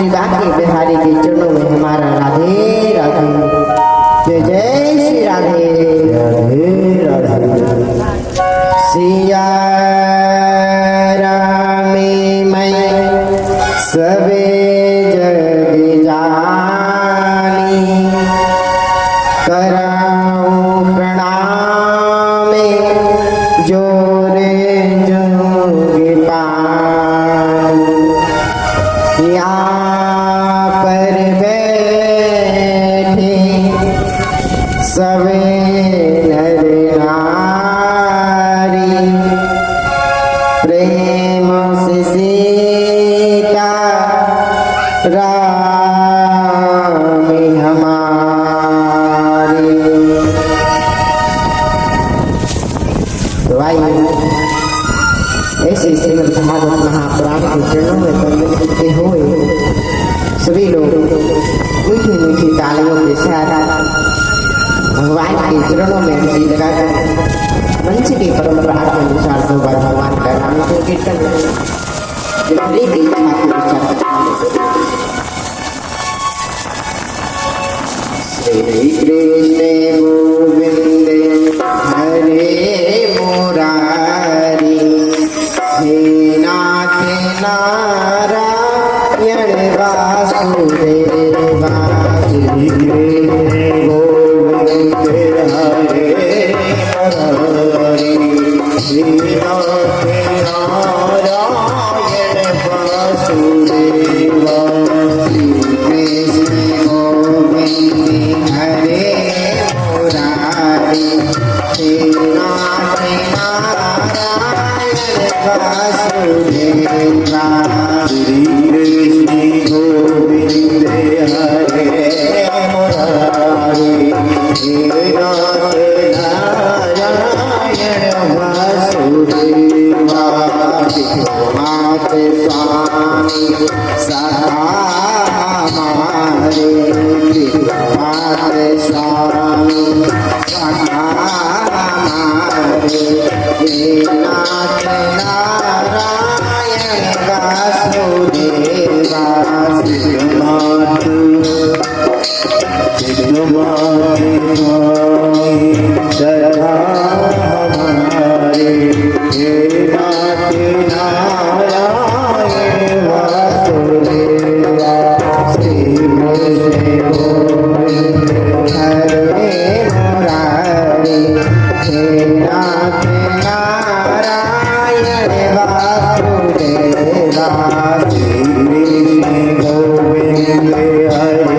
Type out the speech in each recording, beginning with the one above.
श्री बांके बिहारी के चरणों में हमारा राधे राधे। जय जय श्री राधे राधे। सिया राम मैं सबे जग जानी, कराऊं प्रणाम जोरे जोग पानी। यहाँ पर बैठे सबे नर नारी, प्रेम से सीता राम हमारे। तो आइए ऐसे श्रीमद् भागवत महापुराण के चरणों में वंदन करते हुए सभी लोग मीठी मीठी तालियों के साथ भगवान के चरणों में अर्जी लगाकर मंच की परंपरा के अनुसार दो बार भगवान का नाम कीर्तन हरे की इच्छा के अनुसार। श्री कृष्ण गोविंद हरे मुरारी, हे नाथ नारायण वासुदेवा। श्री कृष्ण गोविंद हरे मुरारी, हे नाथ नारायण वासुदेवा। श्री कृष्ण गोविंद हरे मुरारी, हे नाथ नारायण वासुदेवा। श्री कृष्ण गोविंद हरे मुरारी, हे नाथ नारायण वासुदेवा। मात स्वामी सदा हमारे, मात स्वामी सदा हमारे। हे नाथ नारायण वासुदेवा। सिद्धनाथ सदा हमारे, हे नाथ नारायण वासुदेवा। श्री कृष्ण गोविंद हरे मुरारी, हे नाथ नारायण वासुदेवा। श्री कृष्ण गोविंद हरे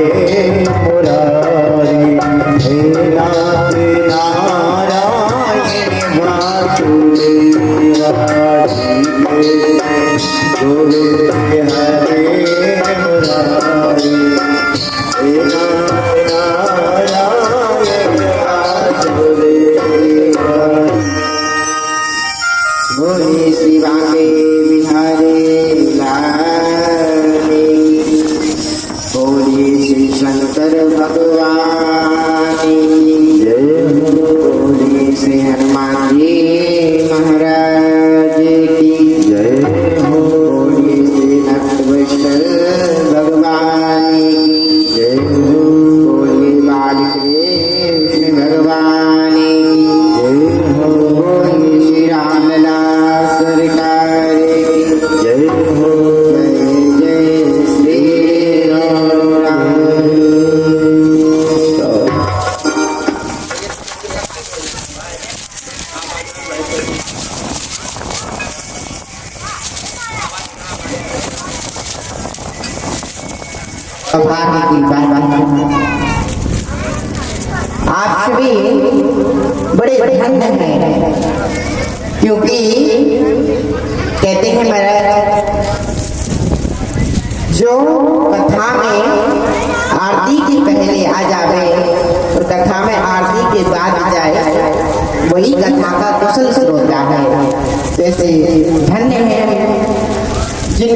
मुरारी, हे नाथ नारायण वासुदेवा। गोविंद हरे मुरारी, हे नाथ नारायण वासुदेवा। बोले श्री बांके बिहारी लाल की, बोले श्री शंकर भगवान की जय, बोले श्री हनुमान जी महाराज की जय, बोले श्री नटवैष्णव भगवान की जय, बोले बालकृष्ण भगवान की जय, बोले श्री रामलाल सरकार की जय, जय जय श्री राम। आप सभी बड़े धन्य हैं, क्योंकि कहते हैं महाराज जो कथा में आरती के पहले आ जावे और कथा में आरती के बाद आ जाए, वही कथा का कुशल श्रोता है। जैसे धन्य है जिन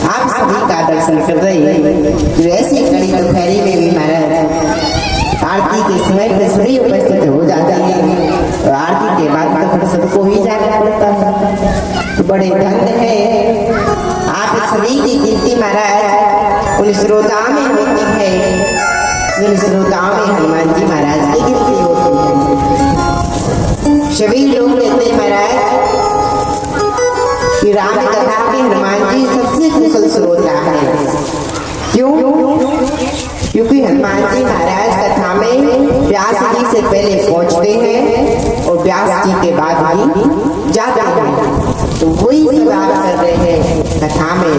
आप सभी का दर्शन कर रहे हैं। जो ऐसी कड़ी दोपहरी में भी महाराज आरती के समय पे सभी उपस्थित हो जाते हैं और आरती के बाद तो फिर सबको ही जाना पड़ता है। तो बड़े धन्य है आप सभी की गिनती महाराज उन श्रोताओं में होती है जिन श्रोताओं में हनुमान जी महाराज की गिनती होती है। सभी लोग कहते हैं महाराज कि राम कथा के हनुमान जी सबसे कुशल श्रोता है। क्यों? क्योंकि हनुमान जी महाराज कथा में व्यास जी से पहले पहुंचते हैं और व्यास जी के बाद ही जाते हैं। तो वही बात कर रहे हैं कथा में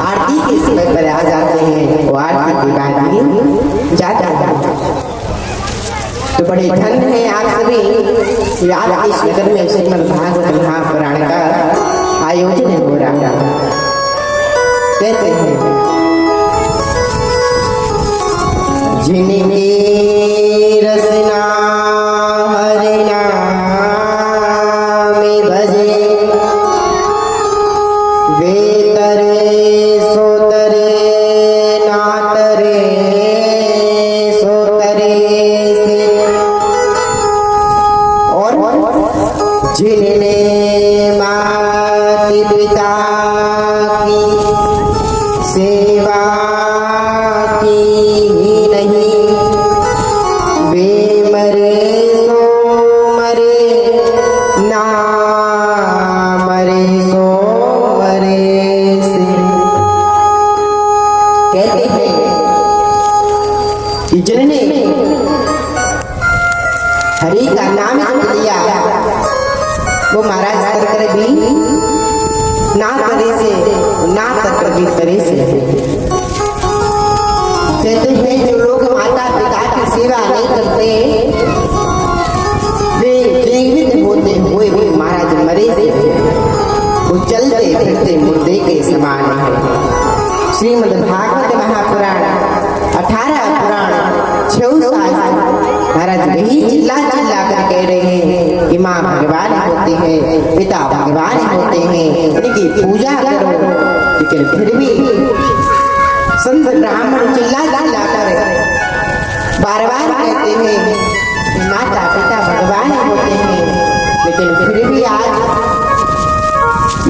आरती के समय पर आ जाते हैं और आरती के बाद ही जाते हैं। तो बड़े धन्य हैं आप सभी। आज इस नगर में श्रीमद् भागवत महापुराण का आयोजन हो रहा है। कहते हैं जिनकी रसना हरि नाम भजे वे तरे सो तरे ना तरे सो तरे से। और जिनने माता पिता की सेवा जिन्होंने हरि का नाम जप लिया वो महाराज कर भी ना करे से ना कर भी करे से। कहते हैं जो लोग माता पिता की सेवा नहीं करते वे जीवित होते हुए भी महाराज मरे से वो चलते फिरते मुर्दे के समान है। श्रीमद् भागवत महापुराण 18 पुराण 6 साल महाराज वही चिल्ला चिल्ला कर कह रहे हैं कि माँ भगवान होते हैं, पिता भगवान होते हैं, इनकी पूजा करो। लेकिन फिर भी संत ब्राह्मण चिल्ला चिल्ला कर बार बार कहते हैं कि माता पिता भगवान होते हैं। लेकिन फिर भी आज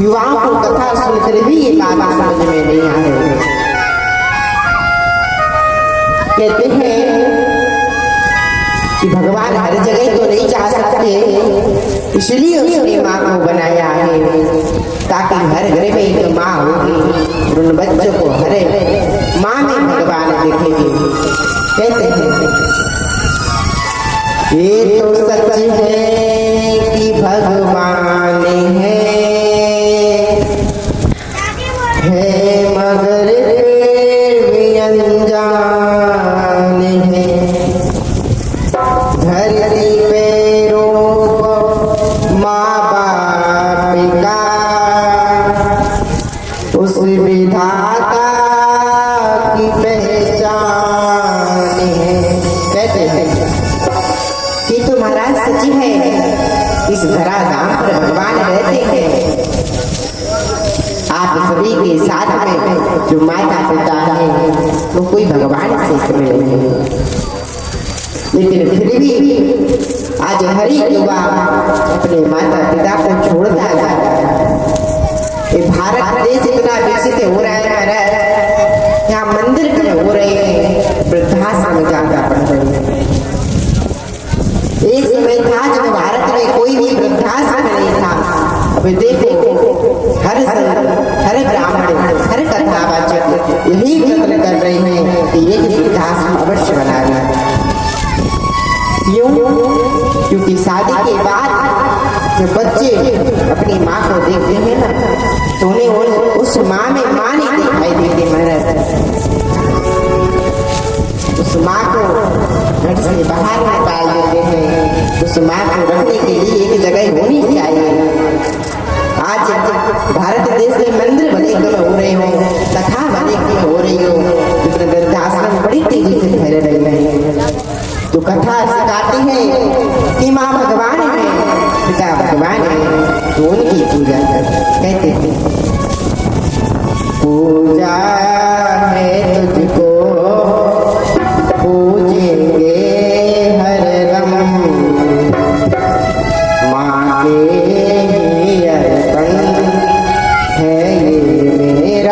युवाओं को कथा सुनकर भी ये बात समझ में नहीं आ रही। कहते हैं कि भगवान हर जगह तो नहीं जा सकते, इसलिए उसने माँ को बनाया है ताकि हर घर में एक माँ होगी और उन बच्चों को हर माँ में भगवान देखेंगे। कहते हैं ये तो सच है कि भगवान है मगर भी अनजान है। धरती पे रूप माँ बाप का उस विधाता की पहचान है। कहते हैं कि तो महाराज सच है इस धराधाम पर भगवान रहते हैं। आप सभी के साथ में जो माता पिता है वो कोई भगवान से मिले, लेकिन फिर भी आज हर एक युवा अपने माता पिता को छोड़ता जा रहा है। ये भारत देश इतना विकसित हो रहा है, यहाँ मंदिर खड़े हो रहे हैं, वृद्धाश्रम जाना पड़ रही है। एक समय था जब भारत में कोई भी वृद्धाश्रम नहीं था। अब देखो हर ब्राह्मण हर कथावाचक यही प्रयत्न कर रहे हैं कि एक वृद्धाश्रम अवश्य बनाना। क्यों? क्योंकि शादी के बाद जब बच्चे अपनी माँ को देखते हैं ना तो उन्हें उस माँ में माँ नहीं दिखाई देती। महाराज उस माँ को घर से बाहर निकाल देते हैं। उस माँ को रखने के लिए एक जगह होनी चाहिए। आज भारत देश में मंदिर बने कम हो रहे हो, कथा बने कम हो रही हो, लेकिन वृद्धाश्रम बड़ी तेजी से फैल रही है। तो कथा सिखाती है कि माँ भगवान है, पिता भगवान है, तो उनकी पूजा कहते हैं। पूजा है तुझको पूजेंगे हर दम, माँ के अर्पण है ये मेरा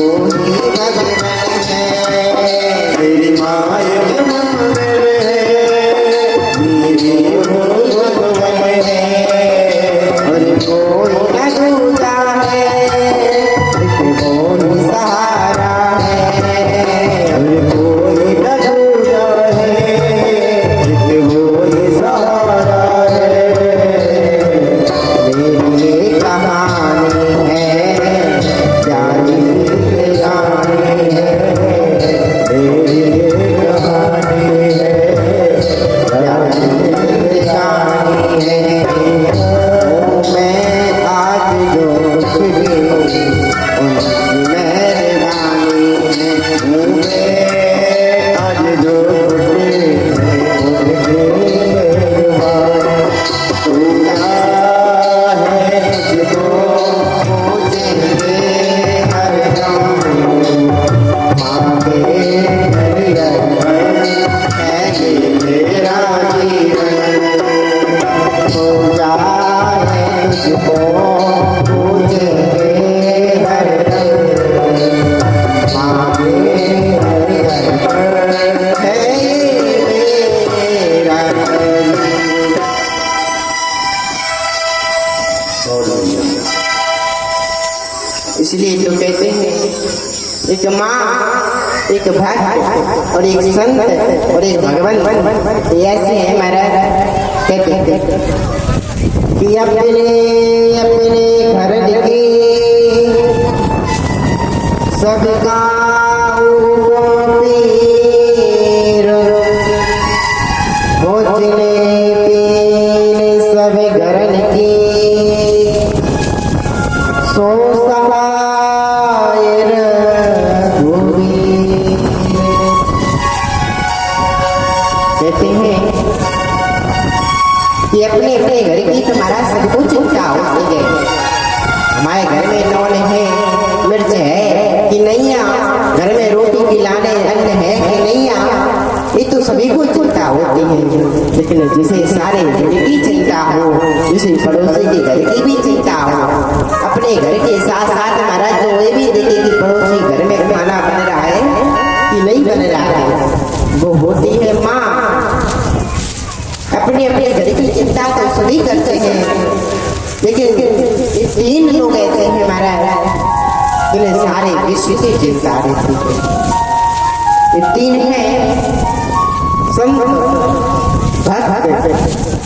ही भगवान है। मेरी माय मेरे मेरी भगवान है। और कोई न दूजा है, कोई सहारा है। और कोई न दूजा है, कोई सहारा है। मेरी कहानी है जानी जानी है। मेरी कहानी है जानी जानी है। हूँ मैं आज जो कुछ भी उनकी मेहरबानी है। हूँ मैं आज जो इसलिए तो कहते हैं एक माँ, एक भक्त और एक संत और एक भगवान ऐसे है महाराज। कहते हैं कि अपने अपने घर के सबका भोजने पीने सब घरन की सो सहाय कहते हैं कि अपने अपने घर की तुम्हारा सब कुछ चिंता होती है। हमारे घर में लौन है, मिर्च है कि नहीं, घर में रोटी की लाने अन्न है कि नहीं, ये तो सभी को चिंता होती है। लेकिन जिसे सारे घर की चिंता हो, जिसे पड़ोसी के घर की भी चिंता हो, अपने घर के साथ साथ महाराज जो ये भी देखे कि पड़ोसी घर में खाना बन रहा है कि नहीं बन रहा है, वो होती है माँ। अपने अपने घर की चिंता तो सभी करते हैं, लेकिन ये तीन लोग ऐसे हैं महाराज जिन्हें सारे विश्व की चिंता रहती है। ये तीन हैं संत, भक्त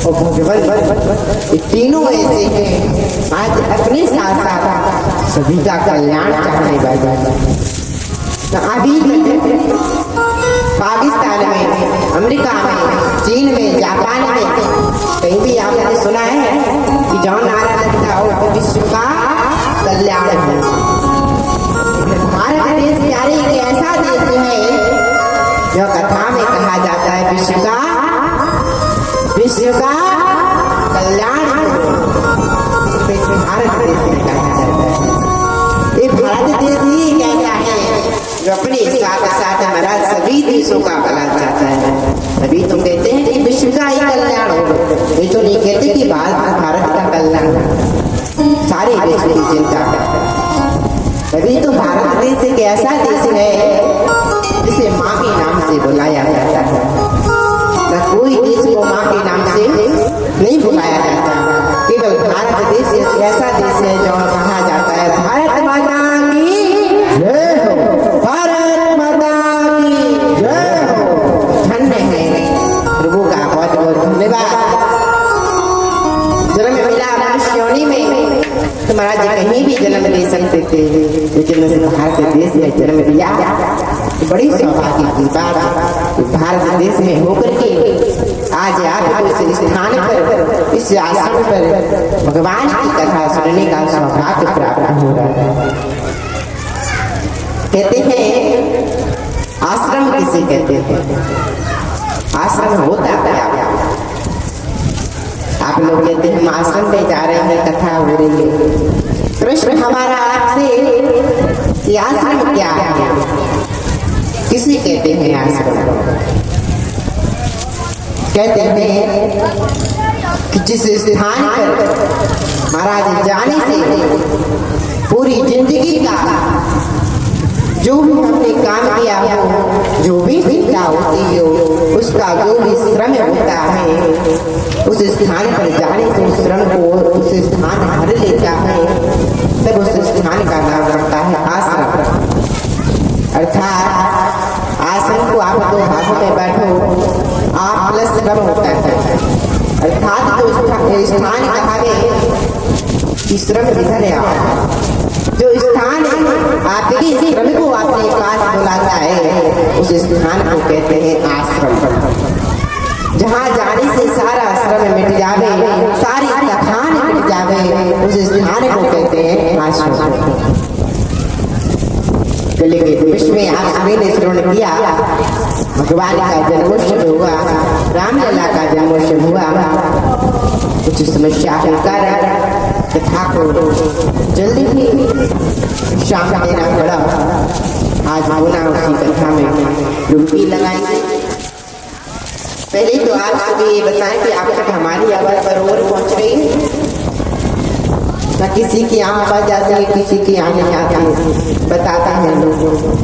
और भगवान। ये तीनों ऐसे हैं आज अपने साथ साथ सभी का कल्याण चाहने वाले। अभी पाकिस्तान में, अमेरिका में, चीन में, जापान में कहीं भी आपने सुना है कि जहाँ नारा लगता हो विश्व का कल्याण है। भारत देश प्यारे एक ऐसा देश है जो कथा में कहा जाता है विश्व का कल्याण भारत देश में कहा जाता है। ये भारत देश ही कहता है जो अपने साथ साथ हमारा सभी देशों का भला चाहता है। तभी तो कहते हैं कि विश्व का ही कल्याण हो। ये तो नहीं कहते कि भारत का कल्याण, सारे विश्व की चिंता। तभी तो भारत देश एक ऐसा देश है जिसे माँ के नाम से बुलाया जाता है। न कोई देश को माँ के नाम से नहीं बुलाया जाता, केवल भारत देश एक ऐसा देश है जो कहा जाता है भारत माता की जय हो, भारत माता की जय हो। धन्य है प्रभु का बहुत बहुत धन्यवाद। जन्म मिला मनुष्य योनि में, तुम्हारा जी कहीं भी जन्म ले सकते थे, लेकिन भारत देश में जन्म लिया, बड़ी सौभाग्य की बात। भारत देश में होकर के आज आपको इस स्थान पर, इस आश्रम पर भगवान की कथा सुनने का सौभाग्य प्राप्त हो रहा है। कहते हैं आश्रम किसे कहते हैं? आश्रम होता क्या? आप लोग कहते हैं हम आश्रम में जा रहे हैं, कथा हो रही है। प्रश्न हमारा आपसे, आश्रम क्या है, किसे कहते हैं आश्रम? कहते हैं कि जिस स्थान पर महाराज जाने से पूरी जिंदगी का जो भी हमने काम किया हो, जो भी चिंता होती हो, उसका जो भी श्रम होता है, उस स्थान पर जाने से उस श्रम को उस स्थान भर लेता है, तब उस स्थान का नाम रखता है आश्रम। अर्थात आश्रम को आप दो हाथों में बैठो, आप प्लस श्रम होता है। अर्थात जो स्थान कहा गए श्रम इधर है, जो स्थान आपके श्रम को अपने पास बुलाता है, उस स्थान को कहते हैं आश्रम। जहाँ जाने से सारा श्रम मिट जावे, सारी थकान मिट जावे, उस स्थान को कहते हैं आश्रम। लेकिन विश्व में आप सभी ने श्रवण किया, भगवान का जन्मोत्सव हुआ, रामलला का जन्मोत्सव हुआ। कुछ समस्या के कारण कथा को जल्दी ही शाम देना पड़ा। आज पुनः उसी कथा में डुबकी लगाएंगे। पहले तो आप सभी ये बताएं कि आप तक हमारी आवाज बरोबर पहुंच रही है, न किसी की आवाज आती है, किसी की आने आती बताता है लोग।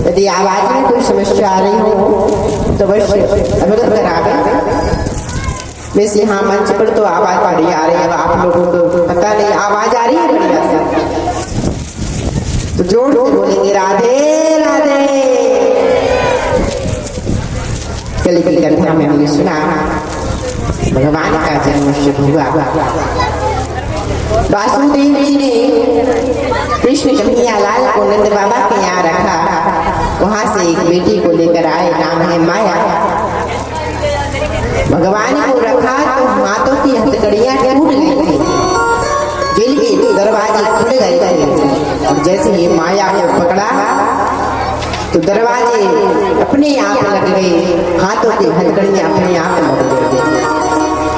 यदि आवाज में कोई समस्या आ रही हो तो अवश्य अवगत करावे। वैसे यहाँ मंच पर तो आवाज बड़ी आ रही है, आप लोगों को पता नहीं आवाज आ रही है बढ़िया से, तो जोर से बोलेंगे राधे राधे। कल की कथा में हमने सुना भगवान का जन्मोत्सव हुआ। वासुदेव जी ने कृष्ण कन्हैया लाल को नंद बाबा के यहाँ रखा। वहां से एक बेटी को लेकर आए, नाम है माया। भगवान को रखा तो हाथों की हथकड़ियां टूट गई थी, जेल के दरवाजे खुल गए थे, और जैसे ही माया को पकड़ा तो दरवाजे अपने आप लग गए, हाथों की हथकड़ियां अपने आप लग गई।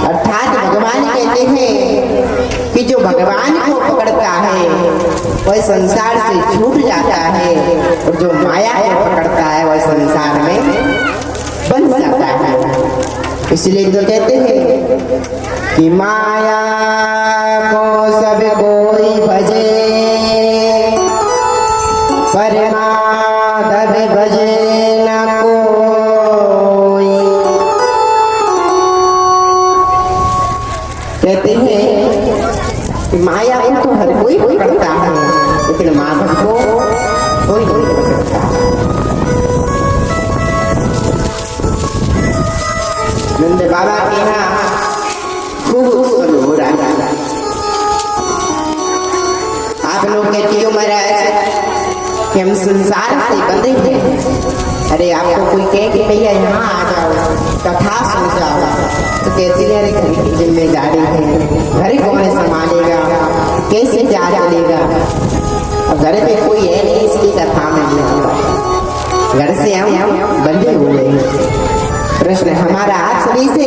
अर्थात भगवान कहते हैं कि जो भगवान को पकड़ता है वह संसार से छूट जाता है, और जो माया को पकड़ता है वह संसार में बंध जाता है। इसलिए तो कहते हैं कि माया को सब कोई भजे, परमात्म भजे न कोई। कहते हैं कि माया को तो हर कोई पकड़ता है, लेकिन माधव को कोई नहीं पकड़ता। नंद बाबा के यहाँ खूब उत्सव हो रहा है। आप लोग कहती हो महाराज कि हम संसार से बंधे हैं। अरे आपको कोई कहे कि भैया यहाँ आ जाओ, कथा सुन जाओ, तो कहती है अरे घर की जिम्मेदारी है, घर कौन संभालेगा, कैसे जा चलेगा, और घर पे कोई है नहीं इसकी कथा में नहीं, घर से हम बंधे हुए हैं। प्रश्न हमारा आप सभी से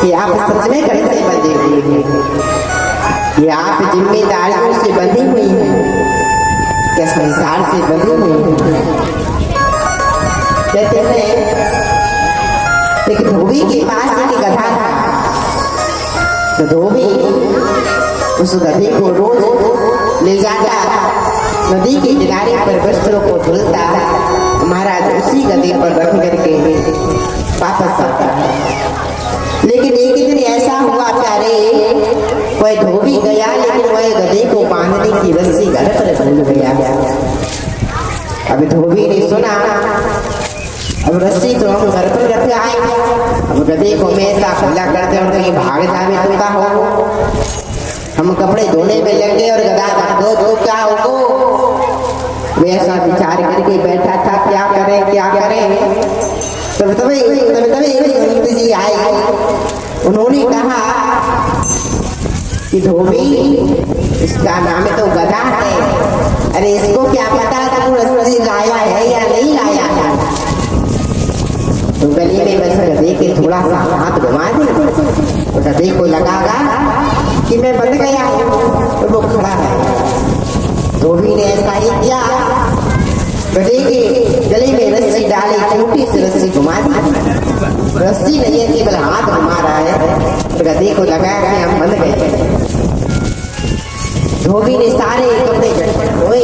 कि आप सच में घर से बंधे हुए हैं, कि आप जिम्मेदारियों से बंधे हुए हैं, क्या संसार से बंधे हुए हैं? कहते हैं एक धोबी के पास एक गधा था, तो धोबी उस गधे को रोज ले जाता, नदी के किनारे पर वस्त्रों को धुलता, महाराज उसी गधे पर रख करके वापस आता है। लेकिन एक दिन ऐसा हुआ प्यारे, वह धोबी गया लेकिन वह गधे को बांधने की रस्सी घर पर भूल गया। अब धोबी ने सुना अब रस्सी तो हम घर पर रख आए, अब गधे को मैं ऐसा खुला करते और कहीं भाग जावे तो क्या हो, हम कपड़े धोने में लगे और गधा दो क्या हो। वे ऐसा विचार करके बैठा था क्या करें क्या करें। तभी संत जी आए, उन्होंने कहा कि धोबी इसका नाम तो गधा है, अरे इसको क्या पता तू रस्सी लाया है या नहीं लाया है। तो गली में बस गधे के थोड़ा सा हाथ घुमा दे, तो गधे को लगागा कि मैं बंद गया हूँ, तो वो खड़ा है। धोबी ने ऐसा ही किया, गधे के गले में रस्सी डाली, छोटी सी रस्सी घुमा दी। रस्सी नहीं है, केवल हाथ घुमा रहा है, तो गधे को लगाया कि हम बंद गए। धोबी ने सारे कपड़े धोए,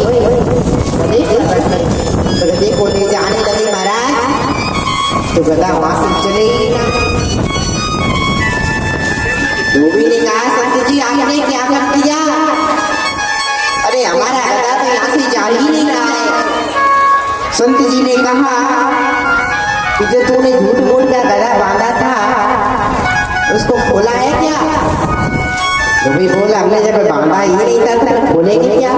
संत जी ने कहा कि जो तूने झूठ मूठ का गला बांधा था उसको खोला है क्या? तो भी बोला हमने जब बांधा ही नहीं था तो खोलेंगे क्या?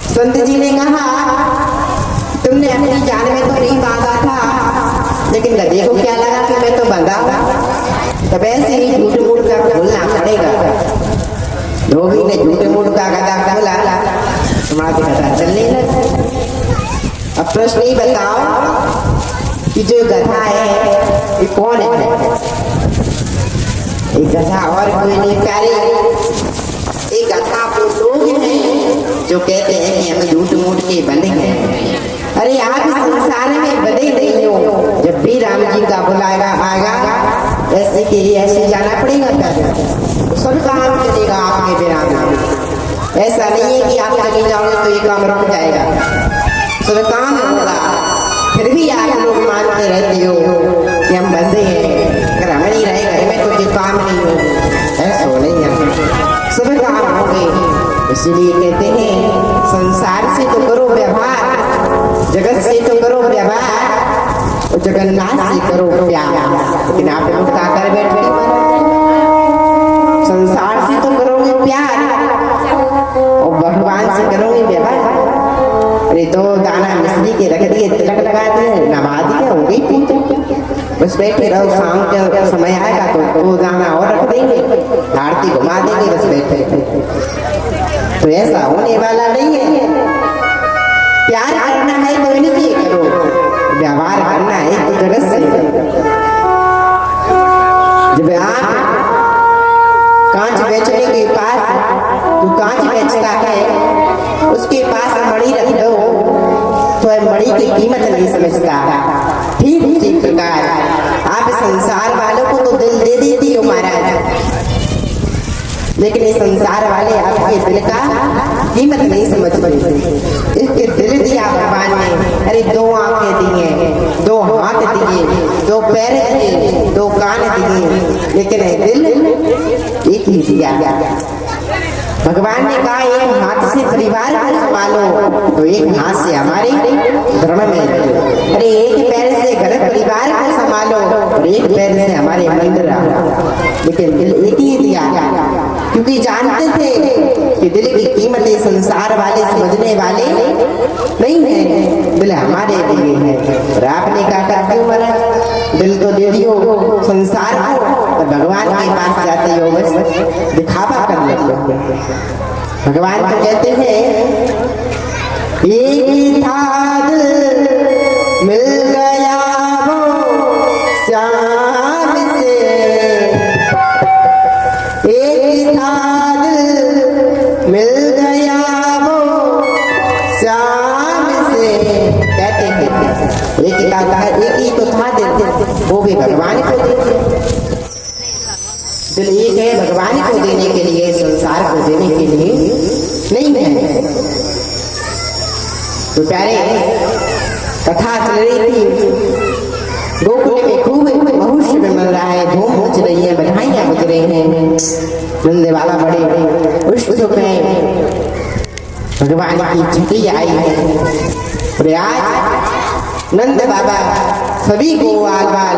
संत जी ने कहा तुमने अपनी जान में तो नहीं बांधा था, लेकिन गधे को क्या लगा कि मैं तो बंधा हूं, तब ऐसे ही झूठ मूठ का खोलना पड़ेगा। धोबी ने झूठ मूठ का गधा खोला, तुम्हारा गधा चलने लगा। अब प्रश्न ही बताओ कि जो गधा है ये कौन है? ये गधा और कोई नहीं प्यारे, ये गधा वो लोग हैं जो कहते हैं कि हम झूठ मूठ के बंधे हैं। अरे आप इस संसार में बंधे नहीं हो, जब भी राम जी का बुलाएगा आएगा ऐसे के ऐसे जाना पड़ेगा प्यारे, सब काम चलेगा आपके बिना। ऐसा नहीं है कि आप चले जाओगे तो ये काम रुक जाएगा, सब काम होगा। फिर भी आप लोग मानते रहते हो कि हम बंधे हैं, अगर हम नहीं रहे घर में तो ये काम नहीं हो, ऐसा नहीं है, सब काम होंगे। इसलिए कहते हैं संसार से तो करो व्यवहार, जगत से तो करो व्यवहार, और जगन्नाथ से करो प्यार। लेकिन आप लोग क्या कर बैठे? संसार से तो करोगे प्यार और भगवान से करोगे व्यवहार। अरे तो दाना मिस्त्री के रख दिए, तिलक लगा दिए, नवा दिए, हो गई पूजा, बस बैठे रहो। शाम के समय आएगा तो दाना और रख देंगे, आरती घुमा देंगे, बस बैठे। तो ऐसा होने वाला नहीं है। प्यार करना है तो इनसे करो, व्यवहार करना है तो जगत से करो। जब आप कांच बेचने के पास जो कांच बेचता है उसके पास मणि रख दो तो मणि की कीमत नहीं समझता। ठीक उसी प्रकार आप संसार वालों को तो दिल दे देती हो महाराज, लेकिन ये संसार वाले आपके दिल का कीमत नहीं समझ पाते। इसके दिल दिया भगवान ने, अरे दो आंखें दी हैं, दो हाथ दिए, दो पैर दिए, दो कान दिए, लेकिन दिल एक ही दिया। भगवान ने कहा एक हाथ से परिवार को संभालो तो एक हाथ से हमारे धर्म में, अरे एक पैर से घर परिवार को संभालो और एक पैर से हमारे मंदिर आओ, लेकिन दिल एक ही दिया। क्योंकि जानते थे कि दिल की कीमत संसार वाले समझने वाले नहीं है, दिल हमारे लिए है। और आपने कहा क्यों मरा, दिल तो दे दियो संसार को, तो भगवान के पास जाते हो बस दिखावा कर लेते हो। भगवान तो कहते हैं एक था दिल मिल गया वो श्याम से, एक था दिल मिल गया वो श्याम से। कहते हैं एक ही तो था दिल, वो भी भगवान को देते। दिल एक है भगवान को देने के लिए, संसार को देने के लिए नहीं है। तो प्यारे कथा चल रही थी, गोकुल में खूब महुष्य में मिल रहा है, धूम मच रही है, बधाइयां बज रही हैं, नंद बाबा बड़े उत्सुक में भगवान की छुट्टी आई है। और आज नंद बाबा सभी को आल बाल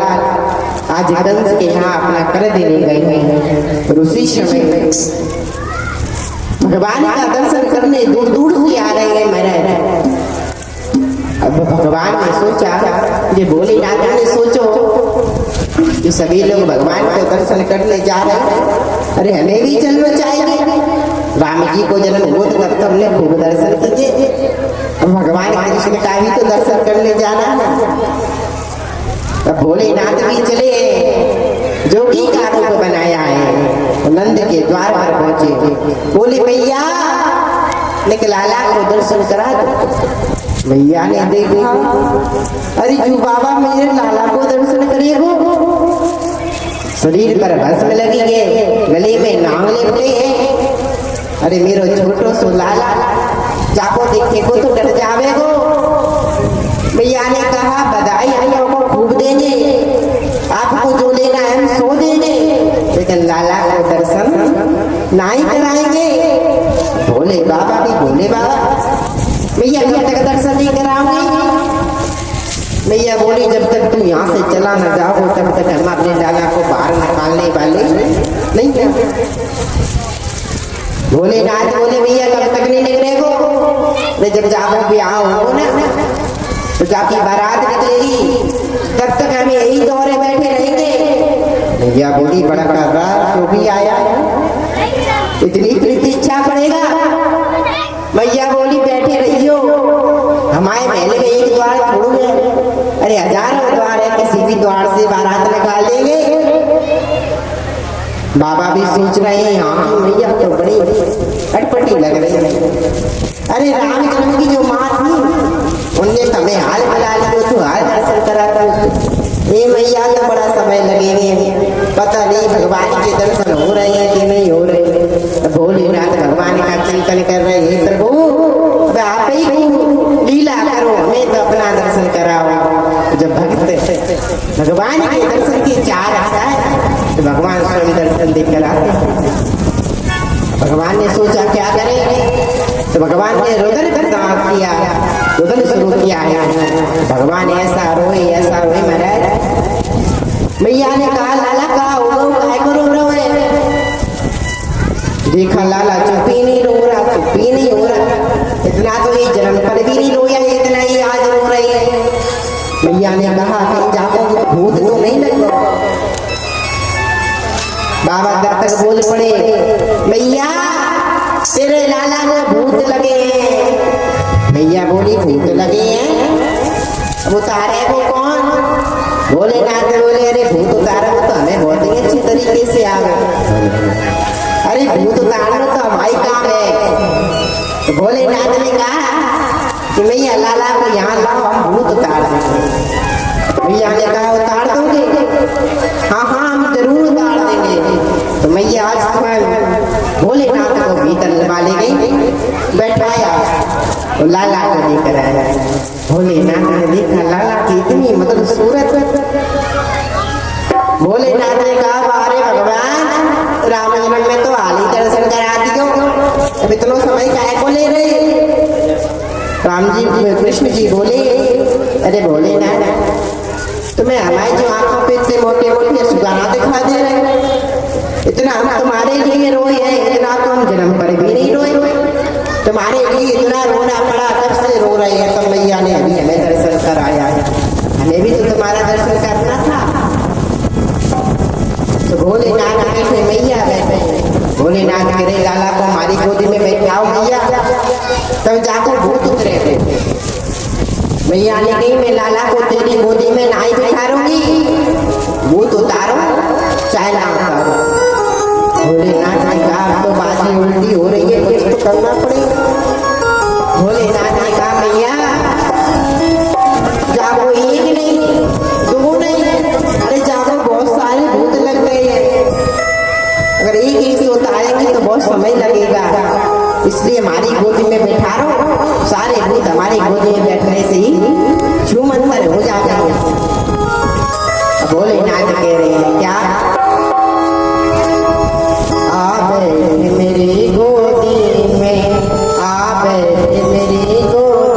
आज कंस के यहाँ अपना कर देने गए हैं। और उसी समय भगवान का दर्शन करने दूर दूर से आ रहे हैं महाराज। अब भगवान ने सोचा, ये भोलेनाथ ने सोचो कि सभी लोग भगवान को दर्शन करने जा रहे हैं, अरे हमें भी चलना चाहिए। राम जी को जन्म हुआ तो तब हमने खूब दर्शन कीजिए, अब भगवान कृष्ण का भी तो दर्शन करने जाना है। तब भोलेनाथ भी चले, जोगी का रूप बनाया है, नंद के द्वार पर पहुंचे, बोले भैया निकलाला को दर्शन करा दो। भैया ने देखा, अरे क्यों बाबा मेरे लाला को दर्शन करेगो, शरीर पर भस्म लगी है, गले में नाम लिपटे हैं, अरे मेरो छोटो सो लाला जाको देखेगो तो डर जावेगो। भैया ने कहा बधाई आइयों को खूब देने, आपको जो लेना है हम सो देने, लेकिन लाला को दर्शन नहीं कराएंगे। भोले बाबा भी भोले बाबा, भैया जब तक दर्शन नहीं राम जी। मैया बोली जब तक तुम यहाँ से चला न जाओ तब तक हम अपने लाला को बाहर निकालने वाले नहीं क्या? भोलेनाथ बोले भैया कब तक नहीं निकलेगो? जब जाओ ब्याह हो ना तो जाकी बारात निकलेगी तब तक हम यही दौरे बैठे रहेंगे। भैया बोली बड़ा कर रहा तो भी आया इतनी प्रतीक्षा पड़ेगा। भैया बोली बैठे रहियो, हमारे महल में एक द्वार थोड़ू है, अरे हजारों द्वार है, किसी भी द्वार से बारात निकाल देंगे। बाबा भी सोच रहे हैं हाँ भैया तो बड़ी अटपटी लग रही है। अरे राम जन्म की जो माँ थी उनने हमें हाल बुला लिया तो हाल दर्शन कराता ये मैया तो बड़ा समय लगेंगे, पता नहीं भगवान के दर्शन हो रहे हैं कि नहीं हो रहे। भोलेनाथ भगवान का चिंतन कर रहे हैं प्रभु अब आप ही लीला करो, हमें तो अपना दर्शन कराओ। जब भक्त भगवान के दर्शन की चाह रहा है तो भगवान स्वयं दर्शन देकर आते हैं। भगवान ने सोचा क्या करें तो भगवान ने रुदन प्रदान किया, रुदन शुरू किया है। भगवान ऐसा रोए महाराज। मैया ने कहा लाला का होगा काय को रो रहे हो? देखा लाला चुप ही नहीं रो रहा, चुप ही नहीं हो रहा। इतना तो ये जन्म पर भी नहीं रोया इतना ही आज रो रही है। मैया ने कहा कहीं जाकर भूत तो नहीं लग। बाबा तब तक बोल पड़े मैया तेरे लाला को भूत लगे हैं। मैया बोली भूत लगे हैं? अब उतारे वो कौन? भोलेनाथ बोले अरे भूत उतारा तो हमें बहुत ही अच्छी तरीके से आ गए। अरे भूत उतारना तो हमारी काम है। तो भोलेनाथ ने कहा कि मैया लाला को यहाँ लाओ हम भूत उतार देंगे। मैया ने कहा उतार दोगे? हाँ हाँ हम जरूर उतार देंगे। तो मैया आज समय भोलेनाथ को भीतर लगा ले गई, बैठाया तो लाला को लेकर आया। भोलेनाथ ने देखा लाला की इतनी मतलब सूरत। भोलेनाथ ने कहा अरे भगवान राम जन्म में तो हाल ही दर्शन करा दियो, अब इतना समय काहे को ले रहे? राम जी कृष्ण जी बोले अरे भोलेनाथ तुम्हें हमारी जो आंखों पे इतने मोटे मोटे सुगाना दिखा दे रहे, इतना हम तुम्हारे लिए रोए हैं, इतना तो हम जन्म पर भी नहीं रोए। तुम्हारे लिए इतना रोना पड़ा तब से रो रहे हैं। तो मैया ने अभी हमें दर्शन कराया है, हमें भी तो तुम्हारा दर्शन करना था। तो भोलेनाथ बैठे मैया बैठे। भोलेनाथ करे लाला को हमारी गोदी में बैठाओ मैया, तब जाकर भूत उतरे थे। मैया ने कही मैं लाला को तेरी गोदी में नहीं बैठारूंगी, भूत उतारो चाहे ना उतारो। भोलेनाथ ने कहा तो बाजी उल्टी हो रही है, कुछ तो करना पड़ेगा। भोलेनाथ ने कहा मैया जागो एक नहीं दो नहीं, अरे जागो बहुत सारे भूत लग गए हैं, अगर एक एक से उतारेंगे तो बहुत समय लगेगा, इसलिए हमारी गोदी में बैठा रहो। सारे भूत हमारी गोदी में बैठने से ही छूमंतर हो जाते हैं। भोलेनाथ कह रहे हैं क्या आप मेरी गोदी में, आप मेरी गोदी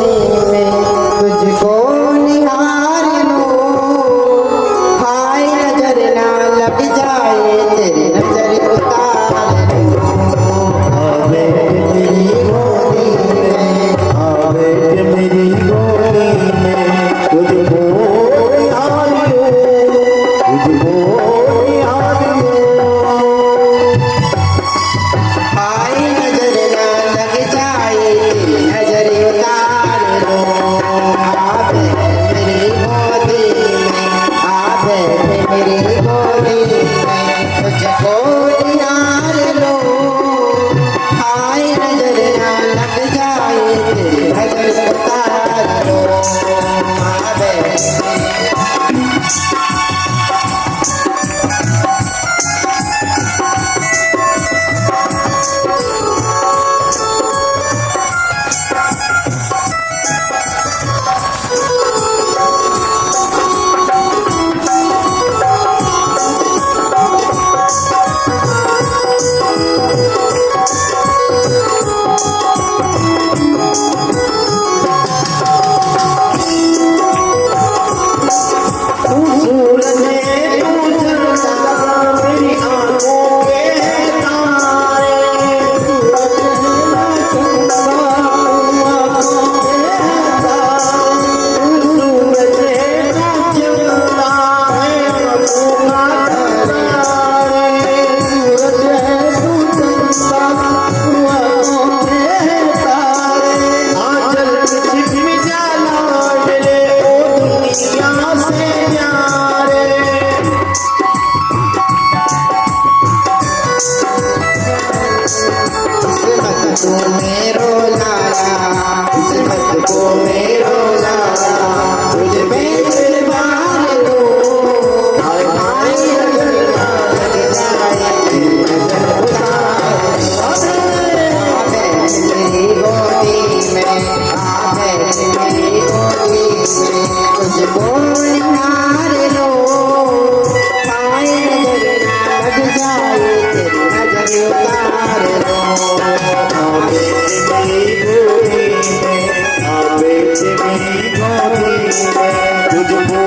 मेरी गोदी में तुझको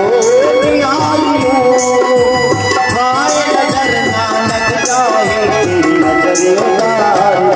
आई हूँ। हाय नजर ना लग जाए तेरी नजर उतार लो।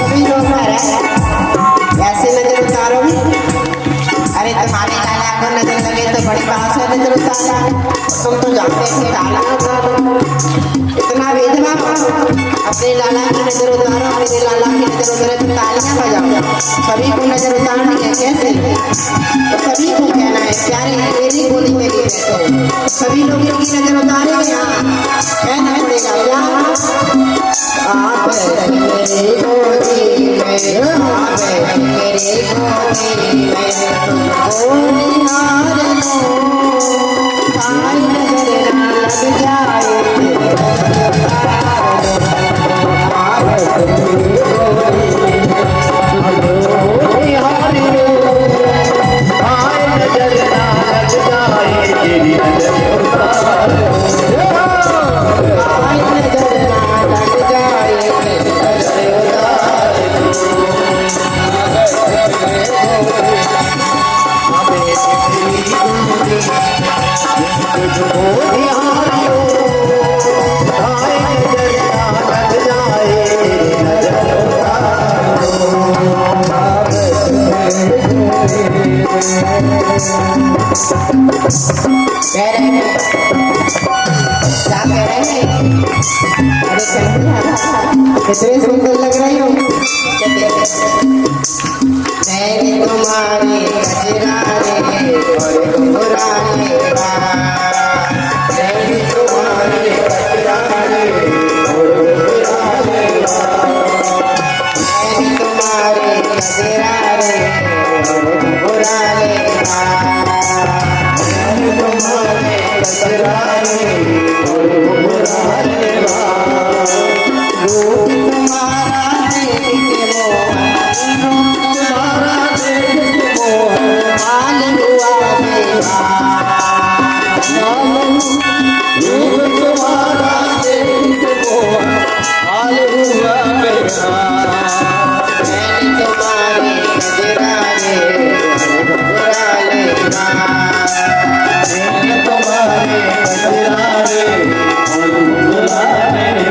सभी लोग ऐसे नजर उतारोगे? अरे तुम्हारे लाला को नजर लगे तो बड़ी बात से नजर उतारा। तुम तो जानते थे तालियां उतारो। इतना भेदभाव, अपने लाला की नजर उतारो, मेरे लाला की नजर उतारे तो तालियां बजाओ। सभी को नजर उतारनी है कैसे? तो सभी को कहना है प्यारे मेरी गोदी में बैठो। सभी लोगों की नजर उतारेंगे, कहना पड़ेगा क्या? आप मेरी गोदी में, आप मेरी गोदी में तुमको निहार लो। तारी नजर ना लग जाए आप मेरी गोदी में तुमको निहार लो। हाय नजर ना लग जाए तेरी नजर उतार लो। तारी नजर ना लग जाए तेरी नजर उतार तुझको निहार लो। हाय नजर ना लग जाए तेरी नजर उतार कह रहे हैं क्या कह रहे हैं? अरे कितने सुंदर लग रही हो। मैंने तुम्हारे गजरारे और घुंघराने मैंने तुम्हारे गजरारे और घुंघराने मैंने तुम्हारे गजरारे और घुंघराने तुम्हारे गजराने और घुंघराने रूप तुम्हारा देख के तुम्हारा देख के मोह हाल हुआ मेरा रूप तुम्हारा देख के मोह हाल हुआ मेरा। मैंने तुम्हारे गजरारे घुंघराने मैंने तुम्हारे गजराने और घुंघराने मेरी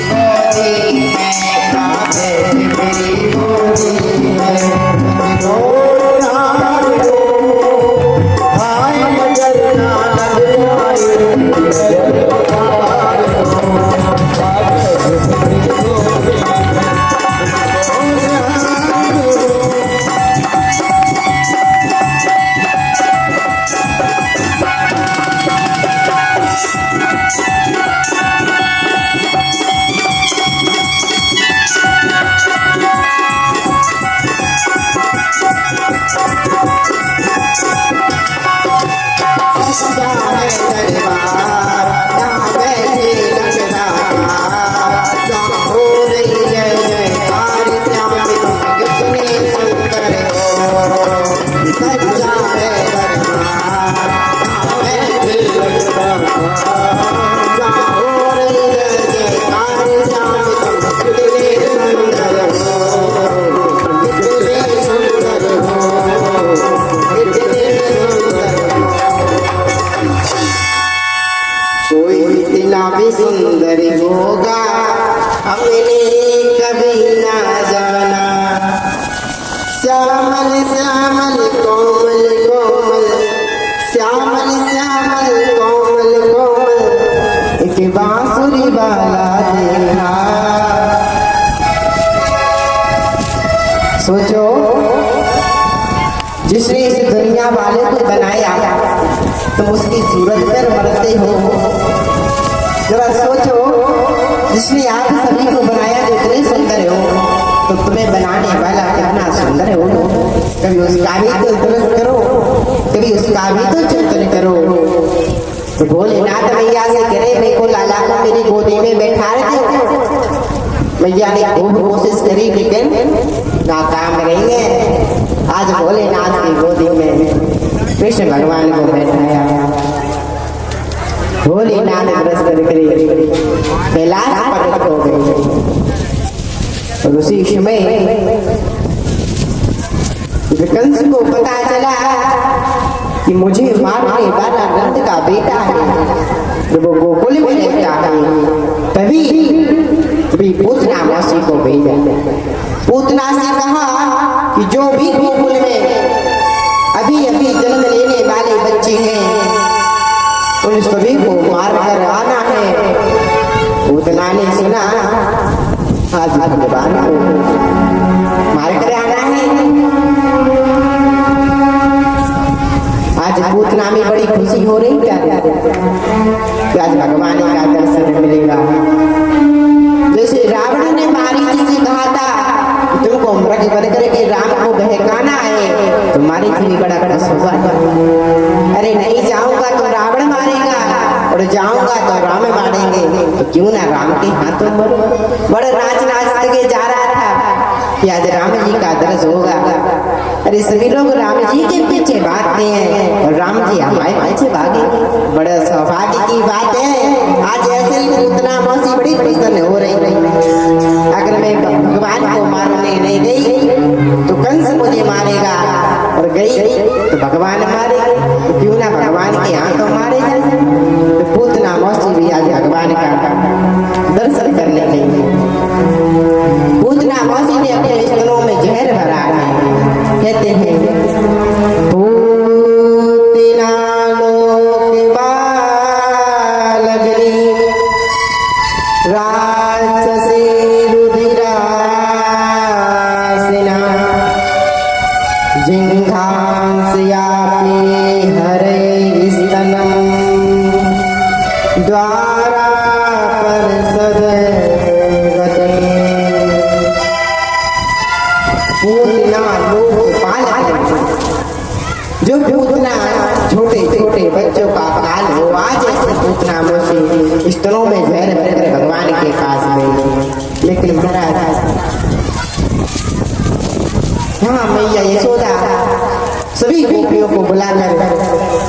गोदी में, मेरी गोदी में हाय नजर ना लग जाए नजर उतार भी सुंदर होगा हमने कभी ना जाना। श्यामल श्यामल कोमल कोमल, श्यामल श्यामल कोमल कोमल, एक बांसुरी वाला देखा। सोचो जिसने इस दुनिया वाले को बनाया तुम उसकी सूरत पर मरते हो। जरा सोचो जिसने आप सभी को बनाया जो इतने सुंदर हो तो तुम्हें बनाने वाला कितना सुंदर हो। कभी उसका भी तो तुरंत करो, कभी उसका भी तो चिंतन करो। तो भोलेनाथ मैया से करे मेरे को लाला को मेरी गोदी में बैठा दो। मैया ने खूब कोशिश करी लेकिन नाकाम रहेंगे। आज भोलेनाथ की गोदी में कृष्ण भगवान को बैठाया। भोलेनाथ व्रत करके कैलाश पर्वत हो गए। और उसी समय कंस को पता चला कि मुझे मारने वाला नंद का बेटा है, जब वो गोकुल में रहता है। तभी पूतना मौसी को भेजा। पूतना से कहा कि जो भी गोकुल में अभी अभी जन्म लेने वाले बच्चे हैं उन सभी को मार कर आना है। पूतना ने सुना आज भगवान को मार कर आना है। आज पूतना में बड़ी खुशी हो रही है कि आज भगवान का दर्शन मिलेगा। जैसे रावण ने मारीच से कहा था तुमको मृग बन करके राम को बहकाना है, तो मारीच भी बड़ा खुश हुआ। अरे नहीं जाऊंगा तो रावण मारेगा और जाऊंगा तो राम मारेंगे, तो क्यों ना राम के हाथों मरो। बड़ा नाच नाच के जा रहा था कि आज राम जी का दर्शन होगा। अरे सभी लोग राम जी के पीछे भागते हैं और राम जी हमारे पीछे भागे। बड़ा सौभाग्य की बात है। आज ऐसे ही पूतना मौसी बड़ी प्रसन्न हो रही। अगर मैं भगवान को मारने नहीं गई तो कंस मुझे मारेगा, और गई तो भगवान मारेगा, तो क्यों ना भगवान के हाथों मारे जाए। तो पूतना मौसी भी आज भगवान का दर्शन करने गई। पूतना मौसी ने अपने स्तनों में जहर भरा है। कहते हैं पूतना लोक बालगनी राक्षसी रुधिरासिना जिघांसयापि हरे स्तनम द्वारा परसद गते। पूतना लोकपाल जो पूतना छोटे छोटे बच्चों का काल हो, आज ऐसे पूतना मौसी स्तनों में जहर भरकर भगवान के पास में। लेकिन महाराज हाँ मैया यशोदा सभी गोपियों को बुलाकर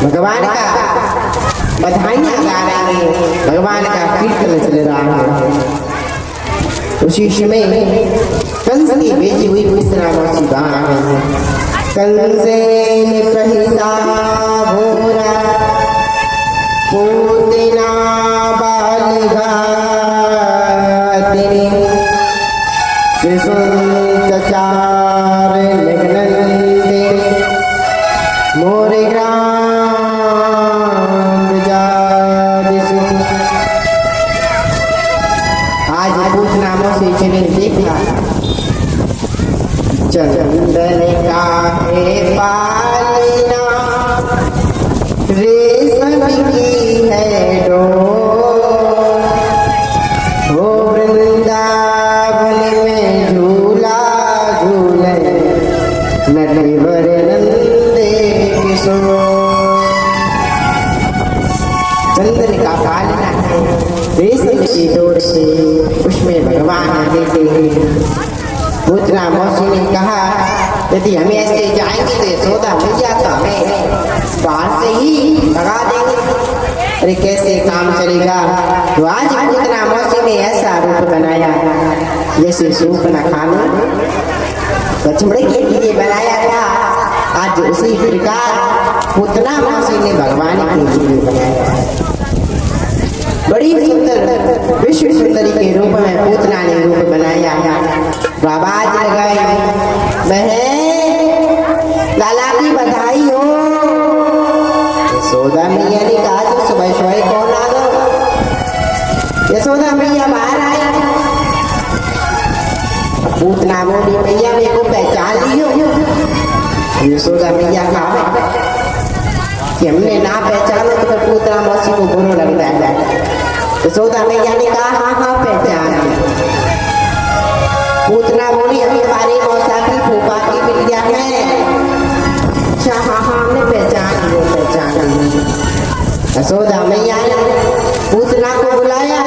भगवान का बधाइयां गा रही है, भगवान का कीर्तन चल रहा है। उसी समय कंस की बेटी हुई पूतना मौसी वहां है। कंसेन प्रहिता भोरा पूतना बालघातिनी शिशुचचार निघ्नन्ते मोरे ग्राम जादिषु। आज पूतना मौसी ने देखा चंदन का है पालना रेशम की है डोर, हो वृंदावन में झूला झूले नटवर नंदे किशोर। चंदन का पालना है रेशम की डोर से, उसमें भगवान देते हैं। पूतना मौसी ने कहा यदि हमें ऐसे जाएंगे तो यशोदा मैया तो हमें बाहर से ही भगा देंगे। अरे कैसे काम चलेगा। तो आज पूतना मौसी ने ऐसा रूप बनाया जैसे सूप न खाने बछड़े के लिए बनाया था। आज उसी प्रकार पूतना मौसी ने भगवान के लिए बनाया। बड़ी सुंदर विश्व सुंदरी के रूप में पूतना ने रूप बनाया। आवाज लगाई बहन लाला की बधाई हो। यशोदा मैया ने कहा जो सुबह सुबह कौन आ गया। यशोदा मैया बाहर आई। पूतना बोली मैया मेरे को पहचान लियो। यशोदा मैया कहा कि हमने ना पहचानो तो फिर पूतना मौसी को बुरा लगता है। यशोदा मैया ने कहा हाँ हाँ पहचान। पूतना बोली अभी हमारी मौसा की फूफा की बिटिया है यशोदा मैया ने पूतना को बुलाया।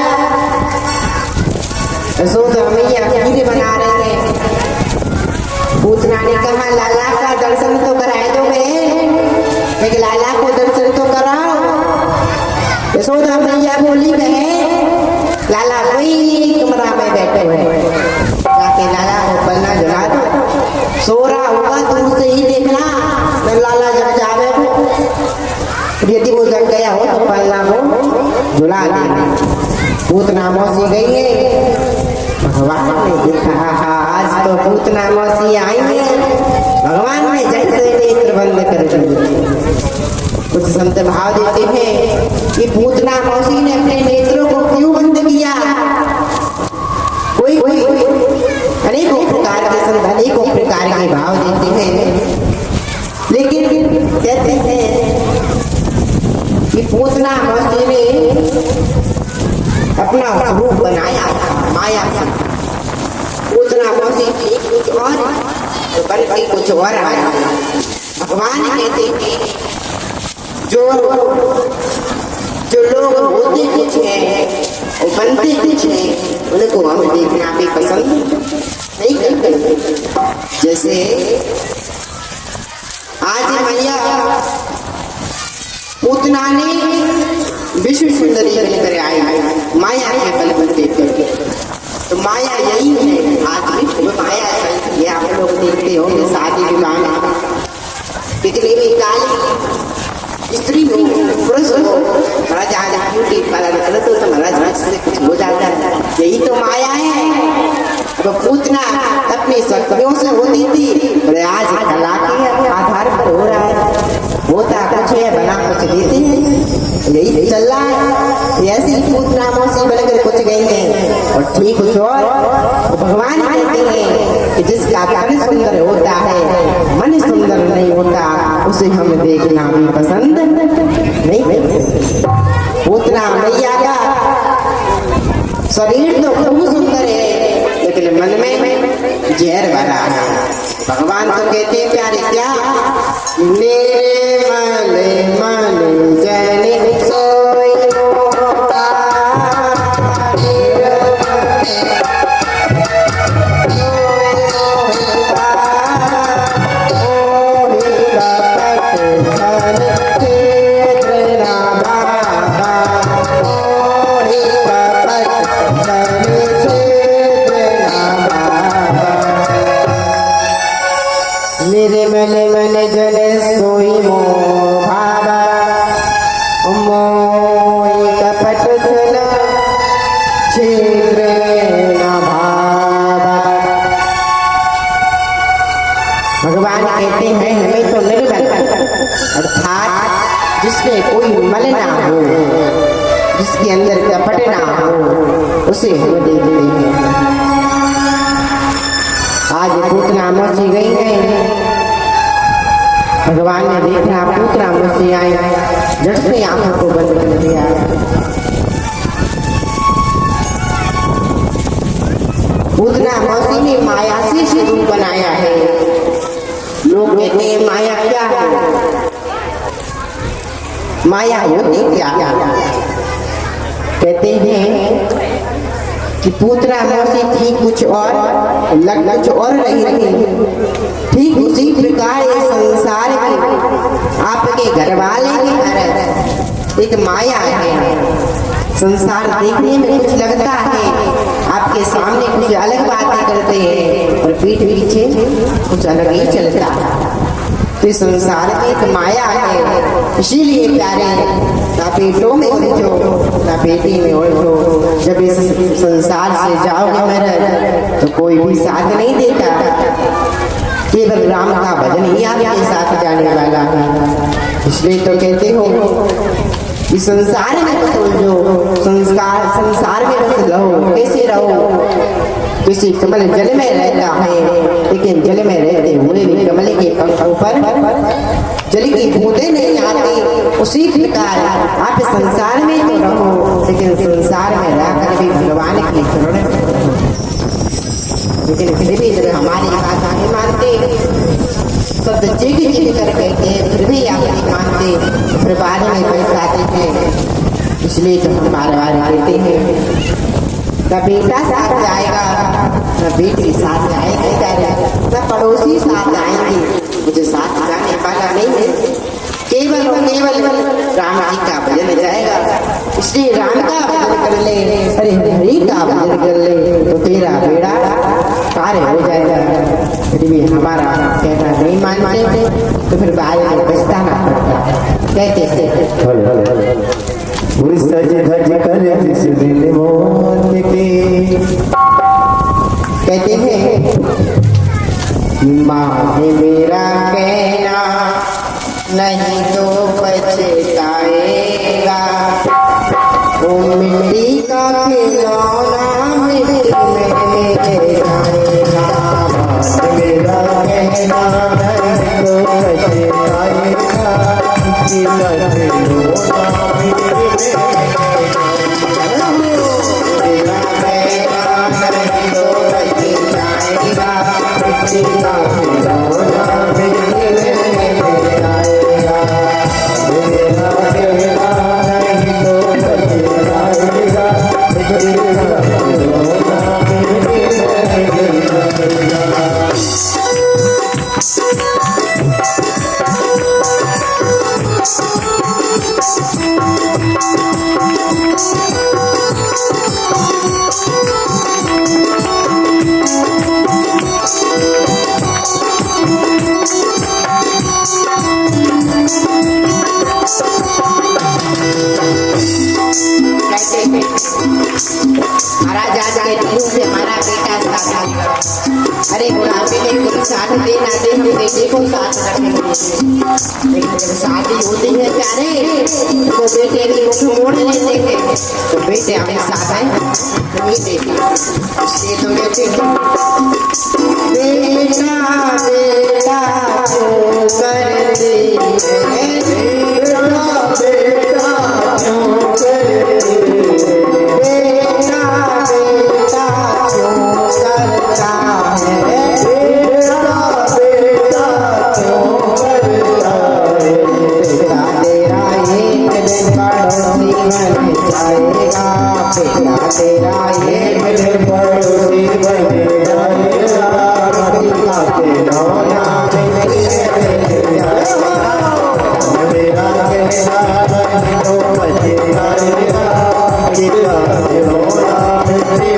यशोदा मैया खीर बना रहे थे। पूतना ने कहा लाला का दर्शन तो कराए दो बहन, एक लाला को दर्शन तो कराओ। यशोदा मैया बोली बहन लाला वही कमरा में बैठे हुए, जाके लाला को पलना झुला दो, सो रहा होगा दूर से ही देखना, मैं लाला जब जावे यदि वो जग गया हो तो पलना को झुला देना। पूतना मौसी गई है, भगवान ने देखा आज तो पूतना मौसी आई है, भगवान ने जैसे नेत्र बंद कर दिए। कुछ संत भाव देते हैं कि पूतना मौसी ने अपने नेत्रों को क्यों बंद किया। कोई अनेकों प्रकार के संत अनेकों प्रकार के भाव देते हैं, लेकिन कहते हैं कि पूतना मौसी ने अपना रूप बनाया था माया से। पूतना मौसी थी कुछ और तो बन के कुछ और आया। भगवान कहते हैं जो लोग होते कुछ हैं और बनते कुछ हैं, उनको हम देखना भी पसंद नहीं करते। जैसे आज मैया पूतना ने विश्व सुंदरी बनकर आई माया के बल पर देखकर, तो माया यही है आज भी माया है। ये आप लोग देखते हो शादी विवाह में कितनी भी काली स्त्री हो पुरुष हो, महाराज आज ब्यूटी पार्लर करो तो महाराज से कुछ हो जाता है, यही तो माया है। तो पूतना अपनी शक्तियों से होती थी, अरे आज कला के आधार पर हो रहा है, होता कुछ है बना कुछ देते हैं, यही चल रहा है। ऐसी पूतना मौसी बनकर कुछ गई है और ठीक कुछ और। तो भगवान कहते हैं कि जिसका तन सुंदर होता है मन सुंदर नहीं होता, उसे हम देखना भी पसंद नहीं करते। पूतना मैया का शरीर तो खूब सुंदर है, लेकिन मन में जहर भरा है। भगवान तो कहते हैं प्यारे क्या, मेरे मन जने सोई होता, मेरे मन मन जने सोई मो भावा, मोई कपट धन छिद्र न भावा। भगवान कहते हैं हमें तो निर्मल अर्थात जिसमें कोई मल ना हो, जिसके अंदर कपट ना हो, उसे हम देखते हैं। आज पूतना मौसी गई है, भगवान ने देखा पूतना मौसी आई, झट से आंखों को बंद कर दिया। पूतना मौसी ने माया से रूप बनाया है। लोग कहते हैं माया क्या है, माया होती क्या? कहते हैं कि पूतना मौसी थी कुछ और लग कुछ और रही थी। ठीक उसी प्रकार ये संसार की आपके घर वाले के घर एक माया है। संसार देखने में कुछ लगता है, आपके सामने कुछ अलग बातें करते हैं और पीठ पीछे कुछ अलग ही चलता है। तो संसार की एक माया है, इसीलिए प्यारे ना पेटों में उलझो ना पेटी में उलझो। जब इस संसार से जाओगे महाराज तो कोई भी साथ नहीं देता, केवल राम का भजन ही आपके साथ जाने वाला है। इसलिए तो कहते हो कि संसार में बस उलझो, संसार में बस रहो। कैसे रहो? किसी कमल जल में रहता है, लेकिन जल में रहते हुए भी कमल के पंखों पर जल की बूंदें नहीं आती। उसी प्रकार आप संसार में तो रहो, लेकिन संसार में रहकर भी भगवान की शरण रहो। लेकिन फिर भी जब हमारी बात नहीं मानते, शब्द जिग जिग कर कहते फिर भी आप नहीं मानते, मांगते फिर बाद में पछताते हैं, इसलिए तो हम बार बार मांगते हैं। न बेटा साथ जाएगा न बेटी साथ जाएगी, न पड़ोसी साथ जाएंगे, मुझे साथ जाने वाला नहीं है। केवल और केवल राम जी का भजन जाएगा, इसलिए राम का भजन कर ले, अरे हरि का भजन कर ले तो तेरा बेड़ा पार हो जाएगा। फिर भी हमारा कहना नहीं मानते तो फिर बाद में पछताना पड़ता है। कहते हैं सज धज कर जिस दिन मौत की, कहते हैं माँ ने मेरा कहना नहीं तो पछताएगा, वो मिट्टी का खिलौना मिट्टी में जाएगा। मेरा कहना है तो पछताएगा, जिला खिलौना महाराज आज के दिनों से हमारा बेटा साथ, अरे बुढ़ापे में कोई साथ दे ना दे हम बेटे को साथ रखेंगे, लेकिन जब शादी होती है प्यारे तो बेटे की मुख मोड़ लेते हैं, तो बेटे हमें साथ है नहीं देते। इसलिए तो कहते हैं बेटा बेटा क्यों करती है, बेटा बेटा क्यों करती तेरा ये पड़ोसी बने जाएगा, मेरा कहना तो बचेगा, जिला खिलौना मिट्टी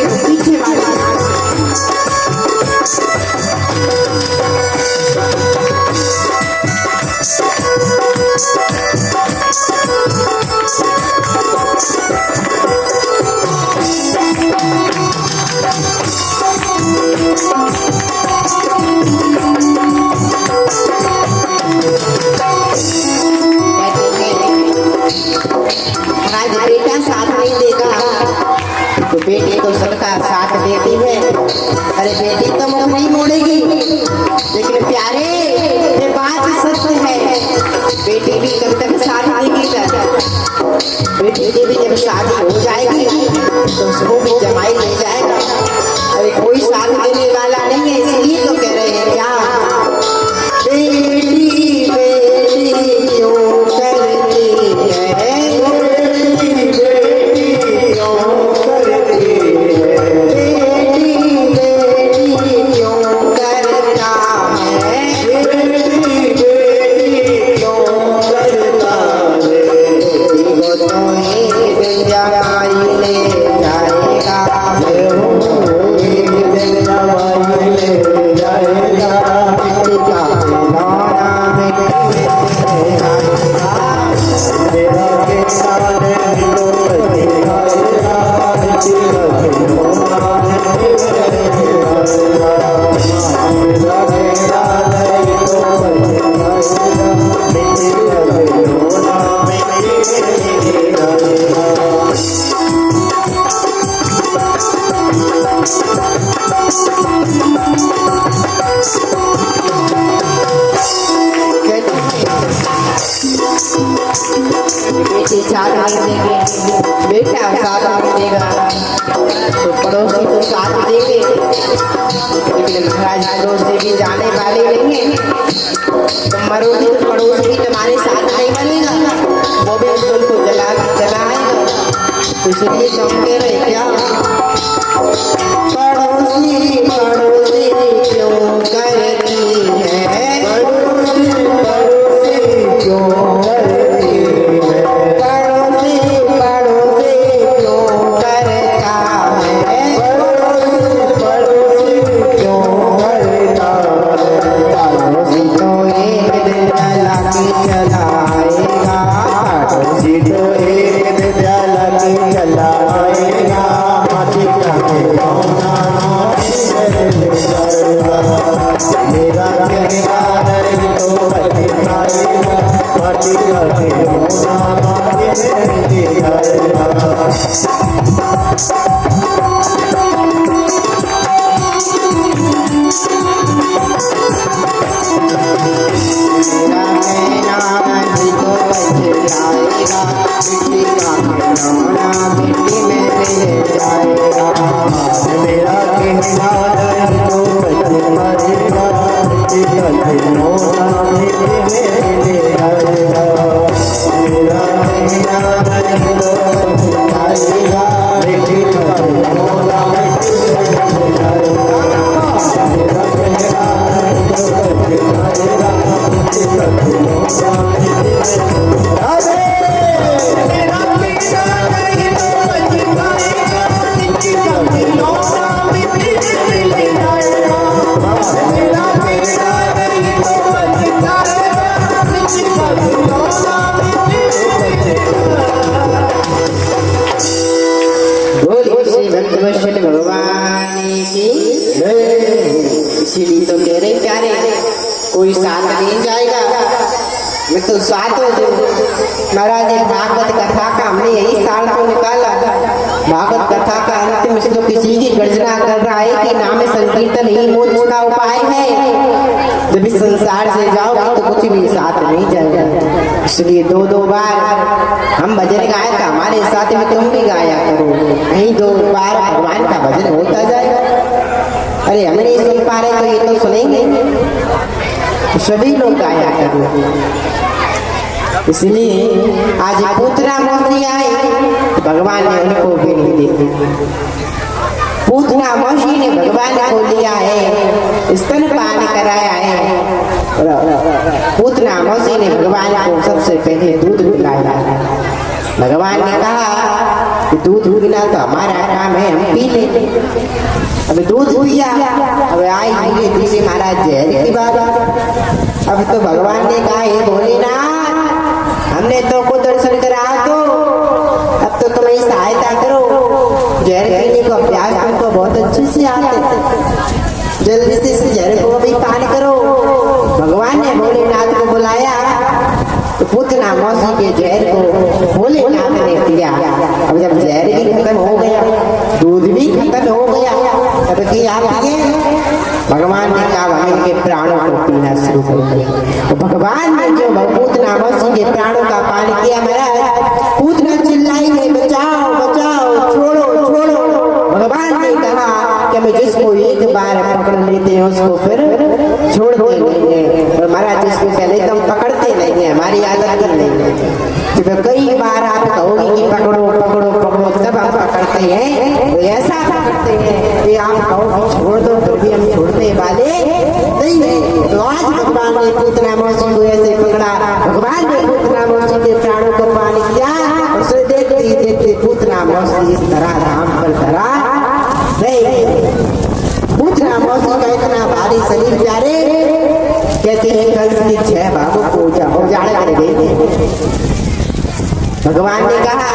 में पीछे वाला बेटा साथ नहीं देगा तो बेटी तो सबका साथ देती है, अरे बेटी तो मुंह नहीं मोड़ेगी, लेकिन प्यारे ये बात सत्य है, बेटी भी कब तक साथ देगी, बेटी की भी जब शादी हो जाएगी तो उसको भी जमाई ले जाएगा, अरे कोई साथ देने वाला नहीं है, इसलिए तो कह रहे हैं क्या बेटी बेटी क्यों करती है, बेटी पड़ोसी तो साथ देंगे, लेकिन महाराज पड़ोस से भी जाने वाले नहीं है। तुम मरोगी तो पड़ोस भी तुम्हारे साथ नहीं बनेगा, वो भी तुमको जलाएगा। इसलिए तुम कह रहे क्या, पड़ोसी पड़ोसी क्यों करती है, पड़ोसी पड़ोसी क्यों करती है, पड़ोसी पड़ोसी क्यों करता है, पड़ोसी क्यों करता है। पड़ोसी तो एक दिन जला के चलाएगा, पड़ोसी तो एक दिन जला के चलाएगा, माटी का खिलौना मेरा कहना नहीं तो बचेगा, माटी का खिलौना मेरा कहना नहीं तो बच जाएगा, मिट्टी का खिलौना मिट्टी में मिल जाएगा। मेरा कहना नहीं तो बचेगा, मिट्टी का खिलौना मिट्टी में ले जाएगा। मेरा कहना नहीं तो बचेगा, मिट्टी का खिलौना मिट्टी में ले जाएगा। मेरा कहना नहीं तो बचेगा, मिट्टी का खिलौना मिट्टी में ले जाएगा। मेरा कहना नहीं तो बचेगा, मिट्टी का खिलौना मिट्टी में ले जाएगा। मेरा कहना नहीं तो बचेगा, मिट्टी का खिलौना मिट्टी में ले जाएगा। बोलो श्री भक्तवत्सल भगवान की जय। इसीलिए तो कह रहे प्यारे, कोई साथ नहीं जाएगा, मैं तो साथ हो जाऊं। महाराज ने भागवत कथा का हमने यही साल को निकाला। भागवत कथा का अंतिम श्लोक किसी की गर्जना कर रहा है कि नाम संकीर्तन ही मोक्ष का उपाय है। जब इस संसार से जाओगे तो कुछ भी साथ नहीं जाएगा। इसलिए दो दो बार हम भजन गाए तो हमारे साथ में तुम भी गाया करो, नहीं दो बार भगवान का भजन होता जाएगा। अरे हम नहीं सुन पा रहे तो ये तो सुनेंगे, तो सभी लोग गाया करो। इसलिए आज पूतना मौसी आए तो भगवान ने उनको भी नहीं दी। पूतना मौसी ने भगवान को लिया है, स्तनपान कराया है। पूतना मौसी ने भगवान को सबसे पहले दूध पिलाया। भगवान ने कहा कि दूध पिला तो हमारा काम है, हम पी लेते। अब दूध पिया, अब आई धीरे महाराज जहर की बात। अब तो भगवान ने कहा हे भोलेनाथ, हमने तो को दर्शन करा दो, अब तो तुम्हें सहायता करो। जहर पीने को अभ्यास तुमको बहुत अच्छे से आते, जल्दी से इस जहर को अभी पान करो। भगवान ने भोलेनाथ को बुलाया तो पूतना मौसी के जहर को भोलेनाथ ने पिया। अब जब जहर भी खत्म हो गया, दूध भी खत्म हो गया, तब की आप भगवान ने कहा हम इनके प्राणों को पीना शुरू कर दिया। तो भगवान ने जो पूतना मौसी के प्राणों का पान किया, महाराज पूतना चिल्लाई है बचाओ बचाओ, छोड़ो छोड़ो। भगवान ने कहा कि मैं जिसको एक बार पकड़ लेते हैं उसको फिर छोड़ते नहीं है। और महाराज जिसको पहले तुम पकड़ते नहीं है, हमारी आदत नहीं है। तो कई बार आप कहोगे कि पकड़ो पकड़ो पकड़ो, तब हम पकड़ते हैं, तो ऐसा पकड़ते हैं कि आप कहो छोड़ दो, फिर भी हम छोड़ने वाले नहीं है। तो आज भगवान ने पूतना मौसी को ऐसे पकड़ा। भगवान ने पूतना मौसी के प्राणों को पान किया, और उसे देखते ही देखते पूतना मौसी इस तरह धाम पर धरा नहीं। पूतना मौसी का इतना भारी शरीर प्यारे, कहते हैं कल की 6 भागों को उजाड़ कर गई। भगवान ने कहा,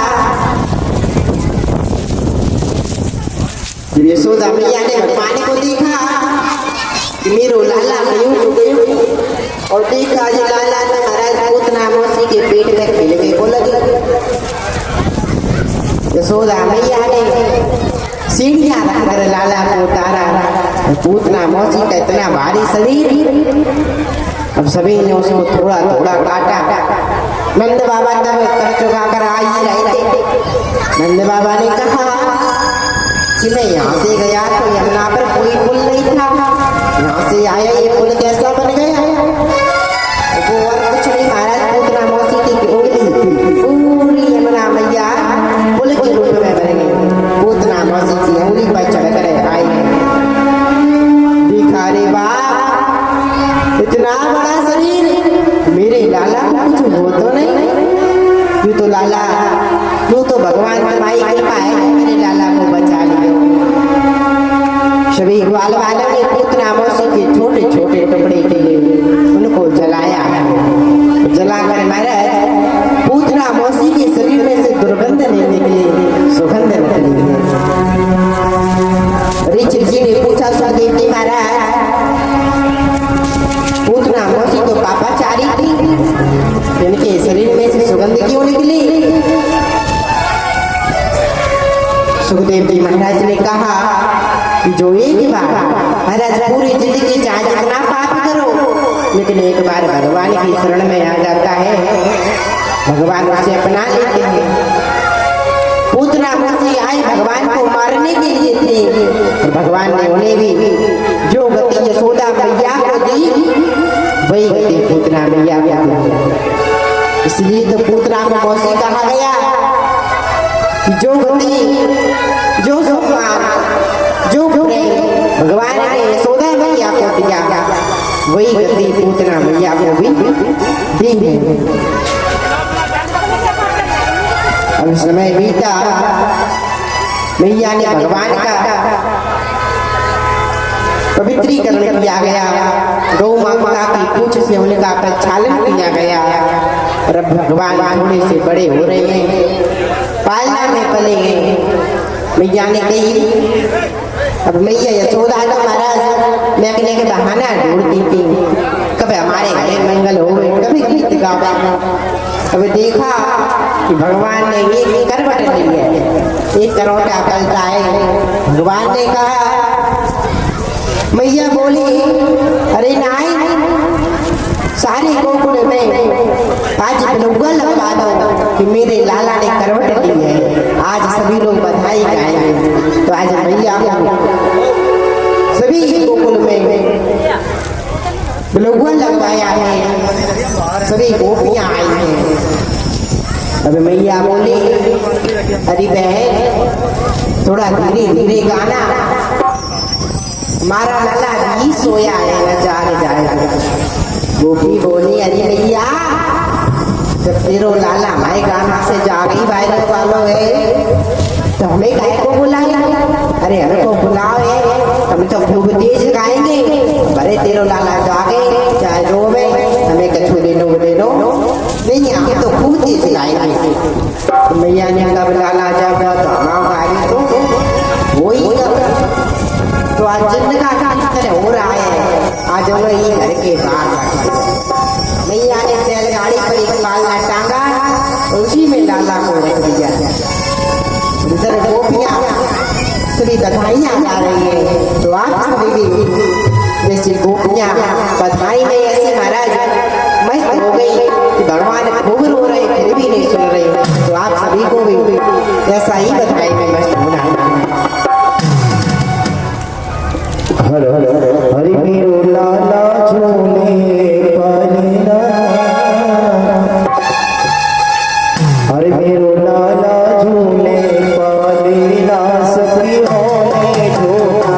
यशोदा मैया ने भगवान को देखा कि मेरो लाला गयो और देखा जो लाला ने महाराज पूतना मौसी के पेट में खिलने को लगी। यशोदा मैया ने सीढ़ियां रखकर लाला को उतारा। पूतना मौसी का इतना भारी शरीर, अब सभी ने उसको थोड़ा थोड़ा काटा। नंद बाबा तब कर चुका कर आ ही रहे थे। नंद बाबा ने कहा कि मैं यहाँ से गया तो यमुना पर कोई पुल नहीं था, यहाँ से आया ये पुल कैसा बन गया? वो और कुछ नहीं महाराज, पूतना मौसी की उंगली पूरी यमुना मैया पुल के रूप में बन गई। पूतना मौसी की उंगली पर चढ़ कर आई है। देखा रे बाप, इतना बड़ा शरीर, मेरे लाला कुछ हो तो नहीं? तू तो लाला, तू तो भगवान तुम्हारी कृपा है, मेरे लाला को बचा लियो। सभी ग्वाल वालों ने पूतना मौसी के छोटे छोटे टुकड़े किए, उनको जलाया। जलाकर महाराज पूतना मौसी के शरीर में से दुर्गंध लेने के लिए सुगंध निकली। ऋषि जी ने पूछा सुखदेव जी महाराज, पूतना मौसी तो पापाचारी थी, इनके शरीर में से सुगंध क्यों निकली? सुखदेव जी महाराज ने कहा कि जो एक बार महाराज पूरी जिंदगी चाहे जितना पाप करो, लेकिन एक बार भगवान की शरण में आ जाता है, भगवान उसे अपना लेते हैं। पूतना मौसी आए भगवान को मारने के लिए थे, और भगवान ने उन्हें भी जो गति यशोदा मैया को दी, वही गति पूतना मैया को दी। इसलिए तो पूतना को मौसी कहा गया कि जो गति, जो सम्मान, जो प्रेम भगवान ने यशोदा मैया को दिया, वही गति पूतना मैया को भी दी है। अब समय बीता, मैया ने भगवान का पवित्रीकरण किया गया, गौ माता की पूंछ से उनका प्रक्षालन किया गया, और अब भगवान थोड़े से बड़े हो रहे हैं, पालना में पले हैं। मैया ने कही, अब मैया यशोदा तो महाराज लेने के बहाना ढूंढती थी, कभी हमारे घरे मंगल हो गए, कभी गीत गावा। कभी देखा कि भगवान ने एक करवट ली है, एक करवटा पलटा है। भगवान ने कहा, मैया बोली, अरे नाई, सारे गोकुल में आज बलुआ लगवा दो कि मेरे लाला ने करवट ली है। आज सभी लोग बधाई गाएंगे। तो आज मैया सभी गोकुल में बलुआ लगवाया है, सभी गोपियां आई हैं। अब मैया बोली, अरे बहन थोड़ा धीरे धीरे गाना, हमारा लाला भी सोया है, न जाग जाएगा। गोपी बोली, अरे मैया जब तेरो लाला हमारे गाना से जागी वायरल वालों है, तो हमें गाय को बुलाया? अरे हमको बुलाओ है, हम तो खूब तेज गाएंगे, भरे तेरो लाला जागे चाहे रोवे, हमें कछु ले लो नहीं, हम तो खूब तेज गाएंगे। तो मैया ने कब लाला जब गाड़ी तो वही तो आज जन्म का हो रहा है। आज वही घर के बाहर मैया ने बैलगाड़ी पर एक पालना टांगा, उसी में लाला को रख दिया। इधर गोपियां सभी बधाइयां गा रही है, तो आप सभी भी जैसे गोपियां बधाई में ऐसी महाराज मस्त हो गई कि भगवान खूब रो रहे फिर भी नहीं सुन रहे। तो आप सभी को भी ऐसा ही बधाई में मस्त होना। हर हरि मेरो लाला झूले पालना, हरि मेरो लाला झूले पालना, सखी होने झूला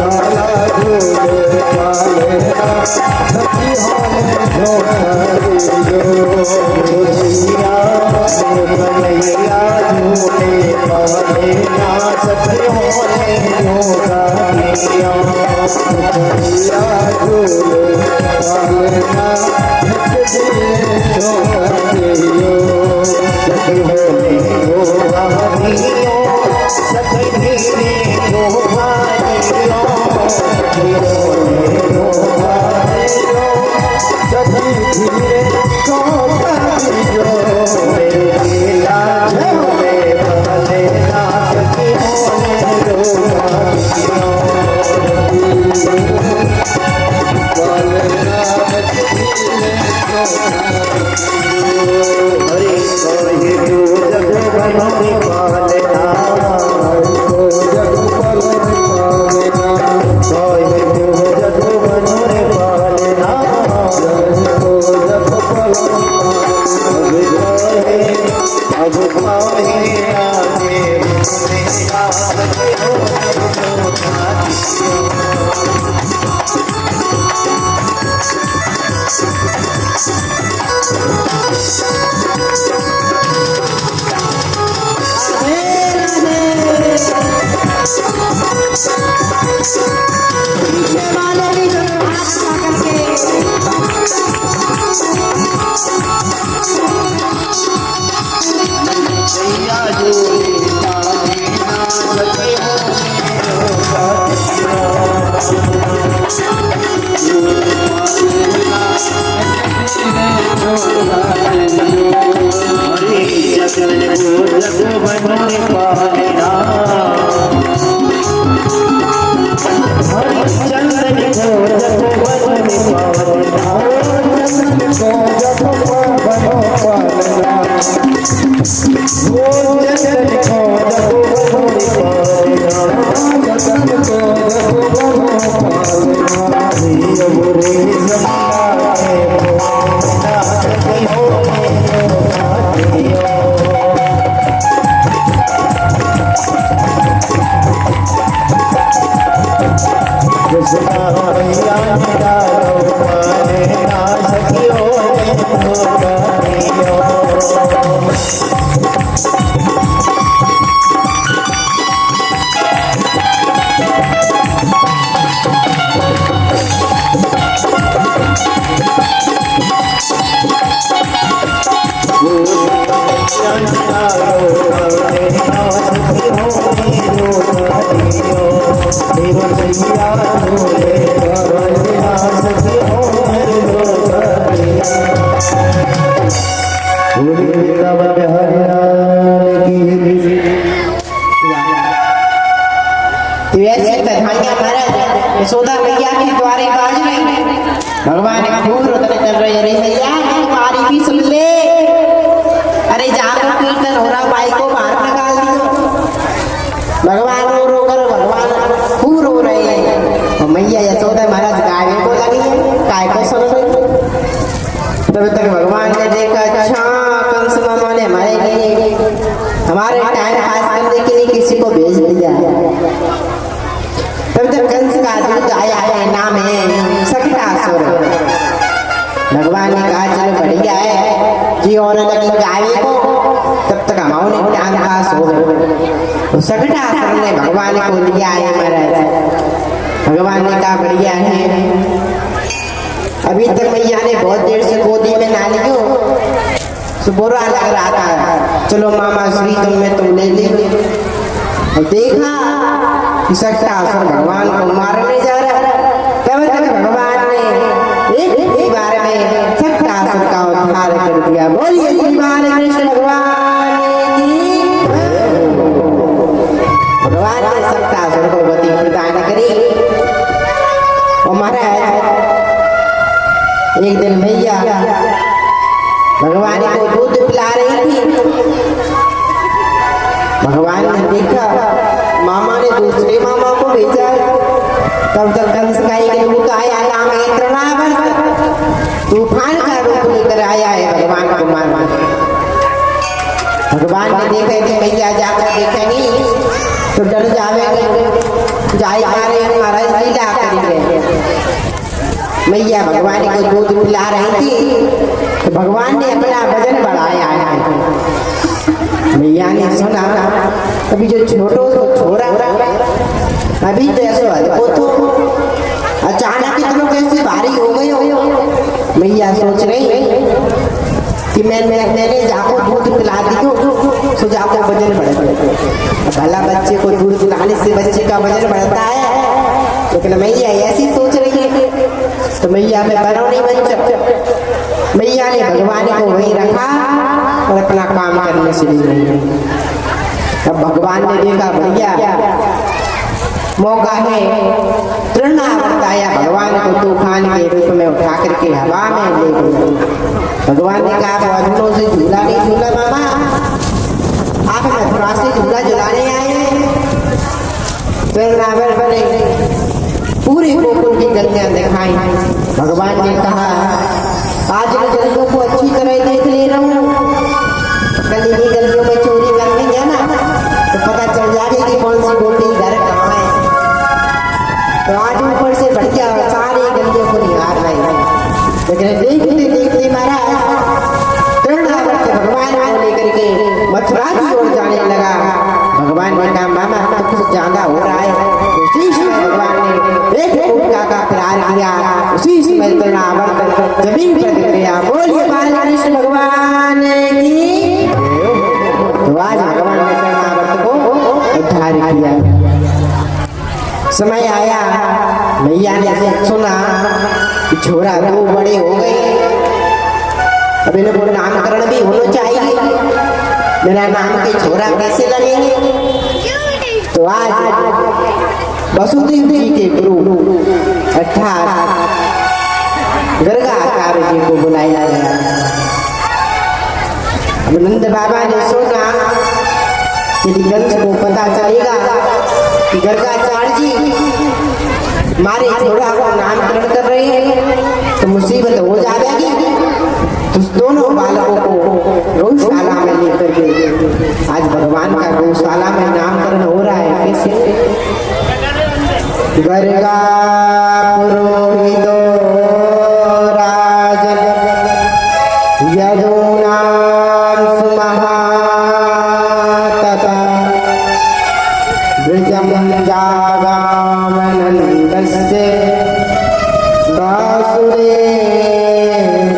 लाला झूले पालना, सखी होने झूला झूलिया कन्हैया झूले पालना, सखी होने झूला कन्हैया झूले पालना, सखी होने झूला कन्हैया, सखी धीरे झूला कन्हैया, सखी होने झूला कन्हैया, सखी धीरे झूला कन्हैया, मेरे लीला झूले पालना, सखी होने झूला हरे कहे जो जग बनोरे पालना, यशोदा मैया की द्वारे बाज रही भगवान का खूब रोदन चल रही। अरे मैया तुम्हारी भी सुन ले, अरे जाकर कीर्तन हो रहा, भाई को बाहर निकाल दियो। भगवान रो रो कर भगवान खूब रो रहे हैं और मैया यशोदा महाराज गाने को लगी, काय को सुन रही। तब तक भगवान ने देखा अच्छा कंस मामा ने हमारे लिए हमारे टाइम पास करने के लिए किसी को भेज दिया। तब जब कंस का दूध आया है, नाम है सकटासुर। भगवान ने कहा चलो बढ़िया है जी, होने लगी गावे को, तब तक हमारे टाइम पास हो गए। तो सकटासुर ने भगवान को लिया है महाराज। भगवान ने कहा बढ़िया है, अभी तक मैया ने बहुत देर से गोदी में ना लियो, तो बुरा लग रहा था, चलो मामा श्री तुम ले ली। और देखा कि सकटासुर भगवान को मारने जा रहा। तब तक भगवान ने एक बार में सकटासुर का उद्धार कर दिया। बोलिए श्री कृष्ण भगवान की। भगवान ने सकटासुर को गति प्रदान करी। और महाराज एक दिन मैया भगवान को दूध पिला रही थी। भगवान ने देखा मामा ने दूसरे मामा को भेजा। तब तक कंस का एक दूत आया, नाम है तृणावर्त, तूफान का रूप लेकर आया है भगवान को मारने। भगवान ने देखा कि मैया जाकर देखेंगी तो डर जावेंगे, जाए मारे महाराज लीला करेंगे। मैया भगवान को दूध पिला रही थी तो भगवान ने अपना वजन बढ़ाया है। मैया ने सुना अभी जो छोरा अभी तो ऐसे वो तो अचानक इतना कैसे भारी हो गए हो। मैया सोच रही कि मैंने जाको दूध पिला दियो तो जाको वजन बढ़ गया। भला बच्चे को दूध पिलाने से बच्चे का वजन बढ़ता है, लेकिन मैया ऐसी सोच रही है। तो मैया में बरौनी बच्चा मैया ने भगवान को वहीं रखा और अपना काम करने से ली रही। अब भगवान ने देखा बढ़िया मौका है, तृणावर्त आया, भगवान को तूफान के रूप में उठा करके हवा में ले गया। भगवान ने कहा बंधनों से झूला नहीं झूला मामा, आप मथुरा से झूला झुलाने आए हैं। तृणावर्त ने पूरे गोकुल की गलियां दिखाई। भगवान ने कहा आज मैं गलियों को अच्छी तरह देख ले रहा हूँ, गली की गलियों में चोरी करनी है ना तो पता चल जाएगी कि कौन सी बहुत ज्यादा हो रहा है। उसी समय भगवान ने एक उनका का प्यार किया, उसी समय तृणावर्त जमीन पर गिर गया। बोलिए बालकृष्ण भगवान की। तो आज भगवान ने तृणावर्त को उद्धार किया। समय आया, मैया ने सुना कि छोरा दो बड़े हो गए, अब इनको नामकरण भी होना चाहिए, मेरा नाम के छोरा कैसे लगेंगे। तो आज वसुदेव जी के गुरु अर्थात गर्गाचार्य जी को बुलाया गया। अब नंद बाबा ने सुना कि वंश को पता चलेगा कि गर्गाचार्य जी हमारे छोरा को नामकरण कर रहे हैं तो मुसीबत हो जाएगी। तो दोनों बालकों को गौशाला में लेकर गए। आज भगवान का गौशाला में नामकरण हो रहा है। कैसे? गर्गा पुरोहितो राजन यदूनां सुमहा तथा ब्रजं जागामनन्दस्य वासुदेव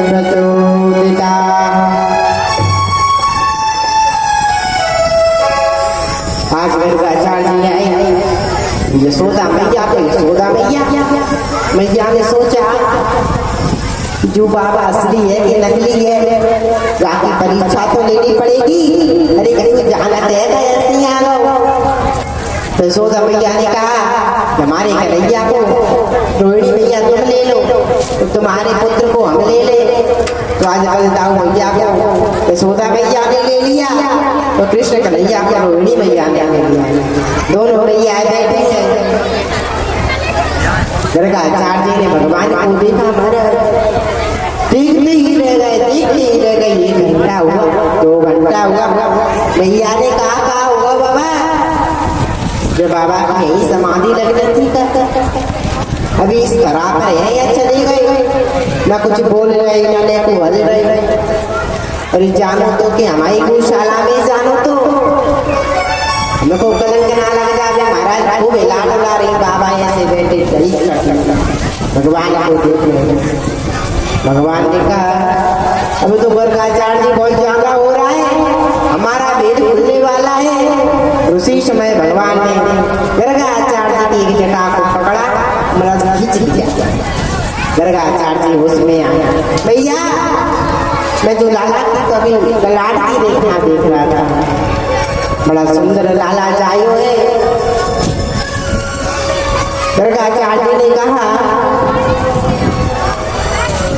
प्रचोदिता। आज गर्गाचार्य जी आए, यशोदा मैया को यशोदा मैया ने सोचा जो बाबा असली है कि नकली है, जाके परीक्षा तो लेनी पड़ेगी। अरे कहीं जानत है ऐसे आ तो यशोदा मैया ने कहा हमारे कन्हैया को रोहिणी मैया तुम ले लो, तो तुम्हारे पुत्र को हम ले ले। तो आज बलदाऊ मैया को यशोदा मैया ने ले लिया, तो कृष्ण कन्हैया को रोहिणी मैया ने ले लिया। दोनों मैया बैठे हैं। गर्गाचार्य जी ने भगवान को देखा, देखते ही रह गए। 1 घंटा हुआ, 2 घंटा हुआ। मैया ने कहा हुआ बाबा, जो बाबा की यही समाधि लगने थी, अभी इस तरह पर है या चले गए, ना कुछ बोल रहे ना को हल रहे। अरे जानो तो कि हमारी गौशाला में जानो तो हमको कलंक ना लग जाए। महाराज खूब हिला डुला रही, बाबा ऐसे बैठे सही भगवान को देख रहे। भगवान ने कहा अभी तो गर्गाचार्य जी बहुत ज्यादा हो रहा है, हमारा भेद खुलने वाला है। उसी समय भगवान ने गर्गाचार्य जी की जटा को पकड़ा, मतलब खींच लिया। गर्गाचार्य जी उसमें आया, भैया मैं जो लाला की कभी लाड की देख रहा था, बड़ा सुंदर लाला जायो है। गर्गाचार्य जी ने कहा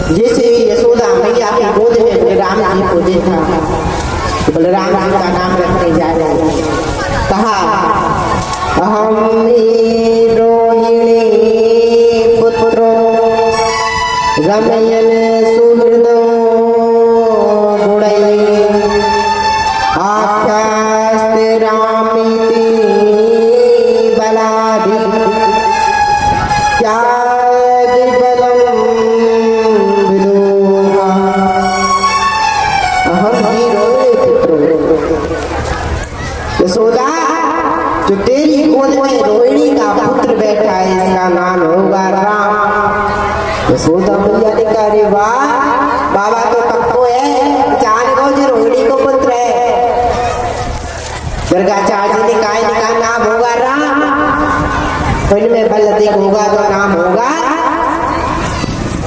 जैसे यशोदा मैया की गोद में बलराम जी को देखा, तो बलराम जी का नाम रखने जा रहे। कहा अहम ही रोहिणी पुत्रो रमयन सुहृदो गुणै आख्यास्ते रामिति बलादि त्यागबलं विदुहा। अहम ही रोहिणी पुत्रो। यशोदा जो तेरी गोद में रोहिणी का पुत्र बैठा है इसका नाम होगा राम। यशोदा मैया ने कहा अरे वाह बाबा तो पक्को है, जान गो जो रोहिणी को पुत्र है। गर्गाचार्य ने कहा नाम होगा राम, तो इनमें बल अधिक होगा तो नाम होगा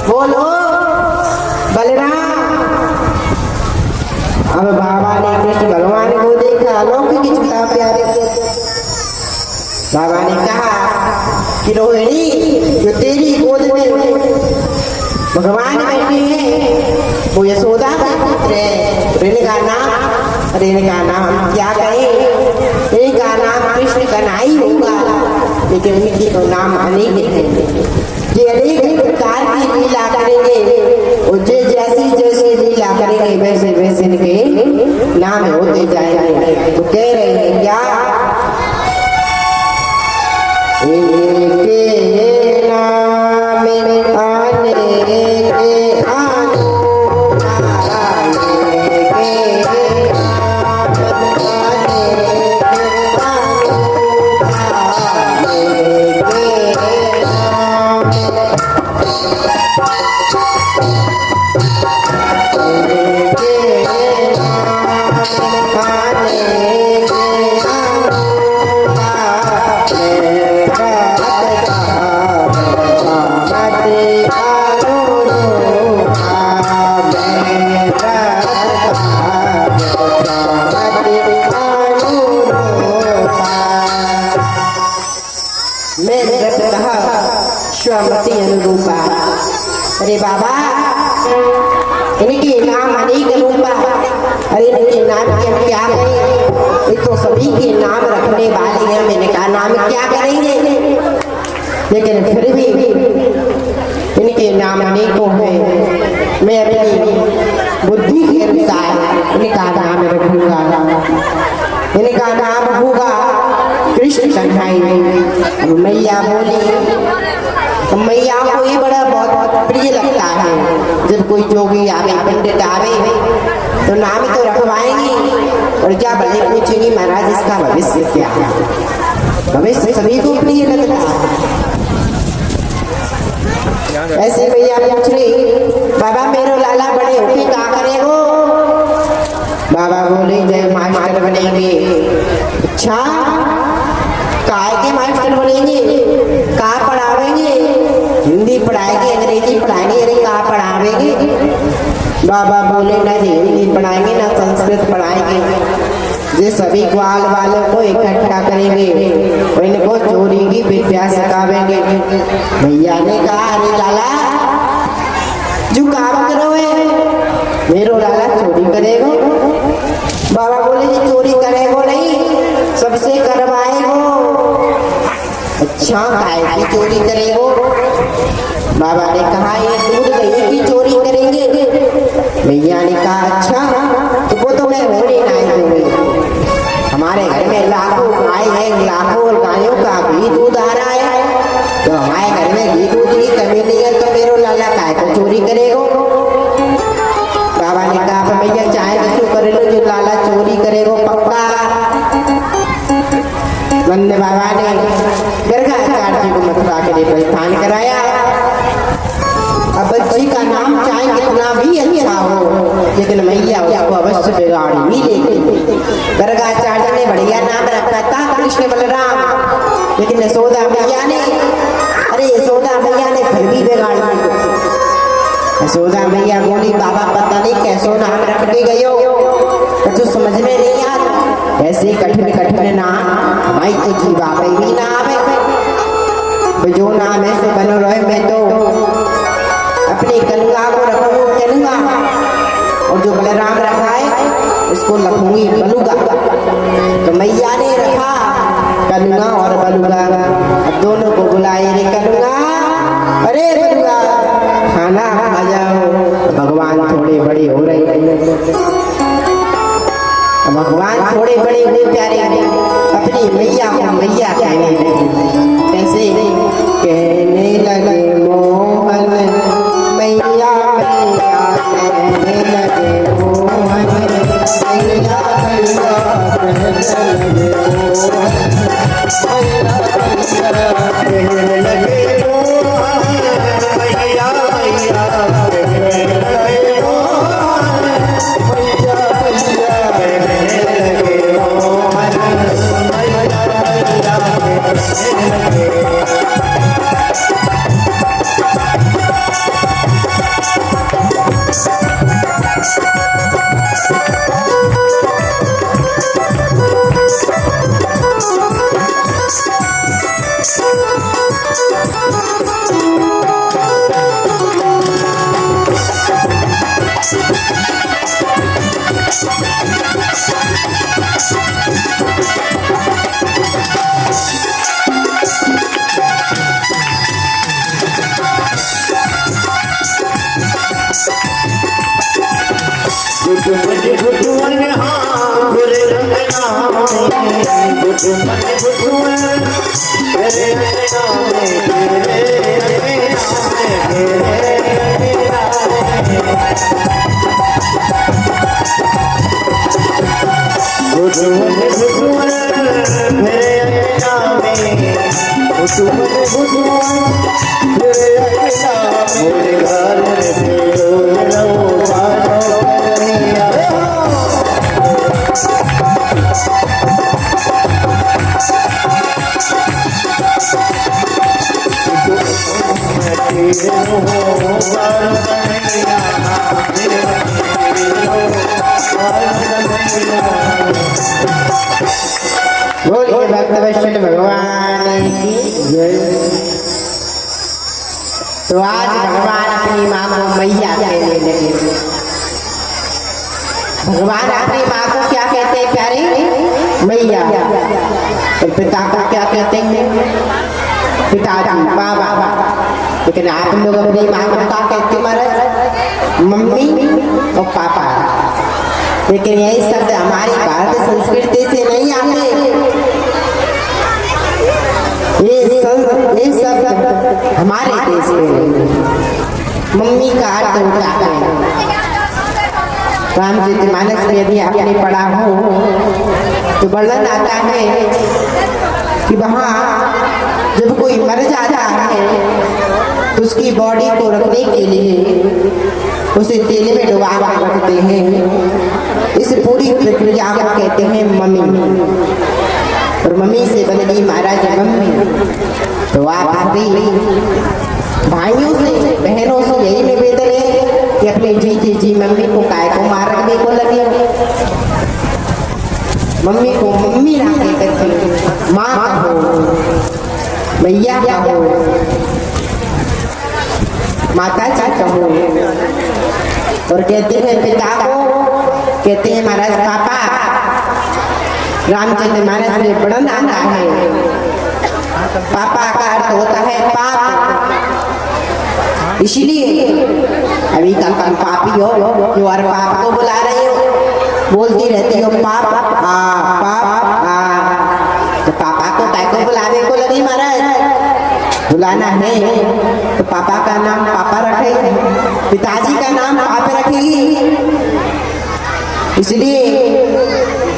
बोलो बलराम। अब बाबा ने कृष्ण भगवान को देखा, अलौकिक छटा प्यारे। बाबा ने कहा कि रोहिणी जो तेरी गोद में भगवान बैठे हैं वो यशोदा का पुत्र है। ऋण का नाम क्या कहें, ऋण का नाम कृष्ण कन्हई होगा, लेकिन इनके तो नाम अनेक हैं। ये अनेक प्रकार की लीला करेंगे और जैसी लीला करेंगे वैसे वैसे इनके नाम होते जाएंगे। तो कह रहे हैं क्या इनके नाम आने के आने के नाम आने के आने मैं रटतः स्वमति अनुरूपा। अरे बाबा, इनके नाम अनेक रूपा। अरे इनके नाम के हम क्या करें? ये तो सभी के नाम रखने वाले हैं, मैंने कहा नाम क्या करेंगे? लेकिन फिर भी इनके नाम अनेकों हैं। मैं अपनी बुद्धि के अनुसार इनका नाम रखूंगा। इनका नाम होगा कृष्ण कन्हई। मैया बोली, मैया को ये बड़ा बहुत प्रिय लगता है जब कोई जोगी आवे, पंडित आवे तो नाम तो रखवाएंगे और क्या भले पूछेंगे महाराज इसका भविष्य क्या है। भविष्य सभी को प्रिय लगता है। ऐसे मैया पूछ रही, बाबा मेरो लाला बड़े होके क्या करेगो? बाबा बोले जय मास्टर बनेंगे। अच्छा, काय के मास्टर बनेंगे? कहाँ पढ़ावेंगे? हिंदी पढ़ाएंगे, अंग्रेजी पढ़ाएंगे? अरे कहाँ पढ़ावेंगे? बाबा बोले ना हिंदी पढ़ाएंगे ना संस्कृत पढ़ाएंगे। ये सभी ग्वाल वालों को इकट्ठा करेंगे और इनको चोरी की विद्या सिखावेंगे। भैया ने कहा अरे लाला जो काम करो है मेरो लाला चोरी करेगो? बाबा बोले जी चोरी करेगो नहीं, सबसे करवाएगो। अच्छा, काय की चोरी करेगो? बाबा ने कहा ये दूध दही की चोरी करेंगे। भैया ने कहा अच्छा, तो वो तो मैं होने नहीं दूंगी। हमारे घर में लाखों गाय है, लाखों गायों का घी दूध आ रहा है, तो हमारे घर में घी दूध की कमी नहीं है, तो मेरो लाला काय को चोरी करेगो? बाबा ने कहा भैया चाहे क्यों करे लो, जो लाला चोरी करेगो पक्का। नंद बाबा ने गर्गाचार्य जी को मथुरा के लिए प्रस्थान कराया। अब बच्ची का नाम चाहे कितना भी अच्छा हो, लेकिन मैया उसको अवश्य बिगाड़ी ही लेगी। गर्गाचार्य ने बढ़िया नाम रखा था कृष्ण बलराम, लेकिन यशोदा मैया ने, अरे यशोदा मैया ने फिर भी बिगाड़ दी। यशोदा मैया बोली बाबा पता नहीं कैसो नाम रख के गए हो, तो समझ में नहीं आता। ऐसे कठिन कठिन नाम भाई तो जीवा पे भी ना आवे, तो जो नाम है सो बनो रहे। मैं तो अपने कलुआ को रखूंगी कलुआ, और जो बलराम रखा है उसको रखूंगी बलुगा। तो मैया ने रखा कलुआ और बलुगा। अब दोनों को बुलाए, रे कलुआ अरे बलुगा खाना आ जाओ। भगवान थोड़े बड़े हो रहे हैं, भगवान थोड़े बड़े हुए प्यारे अपनी मैया को मैया कहने लगे। कैसे कहने लगे मोहन मैया मैया, कहने लगे मोहन मैया मैया, कहने लगे कहने लगे बोलिए भक्त वैष्णव भगवान महारानी की जय। तो आज भगवान अपनी माँ को मैया कहने लगे। भगवान अपनी माँ को क्या कहते हैं प्यारे? मैया। और पिता को क्या कहते हैं? पिताजी, बाबा। लेकिन आप लोग अपनी माँ को क्या कहते महाराज? मम्मी और पापा। लेकिन यही शब्द हमारी भारतीय संस्कृति से नहीं आते। ये शब्द हमारे देश में मम्मी का अर्थ होता है। रामचरितमानस में यदि आपने पढ़ा हो तो वर्णन आता है कि वहाँ जब कोई मर जाता है तो उसकी बॉडी को रखने के लिए उसे तेल में डुबा कर रखते हैं। इस पूरी प्रक्रिया को कहते हैं मम्मी। और मम्मी से बन गई महाराज मम्मी। तो आप भाइयों से बहनों से यही निवेदन है कि अपने जी मम्मी को काय को मार रखने को लगे। मम्मी को मम्मी ना कहकर माँ कहो, मैया कहो, माता जी कहो। और कहते हैं पिता को कहते हैं महाराज पापा। रामचरितमानस में वर्णन आता है पापा का अर्थ होता है पाप। इसलिए अभी कल पापी हो जो हर पाप को बुला रहे हो, बोलती रहती हो पाप पाप तो पापा को काय को बुलाने को लगी महाराज? बुलाना है तो पापा का नाम पापा रखेगी, पिताजी का नाम पाप रखेगी। इसलिए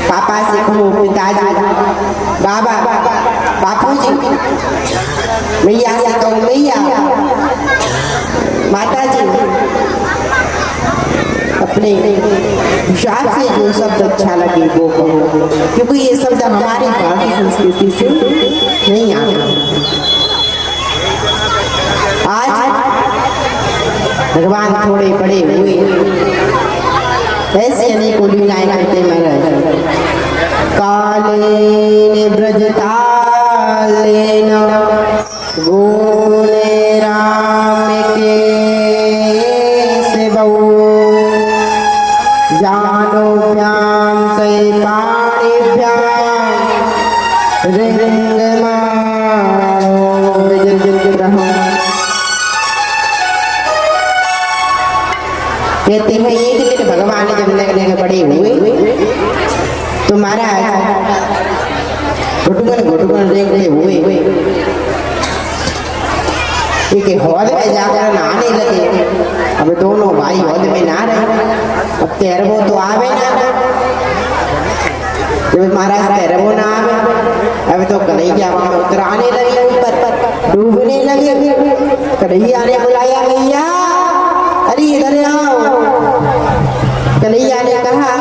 पापा से कहो पिताजी, बाबा बापूजी, मैया से कहो मैया, माता जी। अपने हिसाब से जो शब्द अच्छा लगे वो कहो, क्योंकि ये शब्द हमारी भारतीय संस्कृति से नहीं आता। आज भगवान थोड़े बड़े हुए ऐसे अनेकों लीलाएं करते महाराज। कालेन ब्रजतालेन गोले राम के सेवौ जानोभ्याम से पाणिभ्याम रिंगमाणो विजयग्रहम्। कहते हैं एक दिन भगवान जब नगर बड़े हुए तो महाराज घुटुकन देखते हुए एक हौद में जाकर नहाने लगे। अब दोनों भाई हौद में नहा रहे। अब तैरवो तो आवे ना। जब महाराज तैरवो ना आवे अब तो कन्हैया वहां उतराने लगे, ऊपर डूबने लगे। कन्हैया ने बुलाया मैया, अरे इधर आओ। कन्हैया ने कहा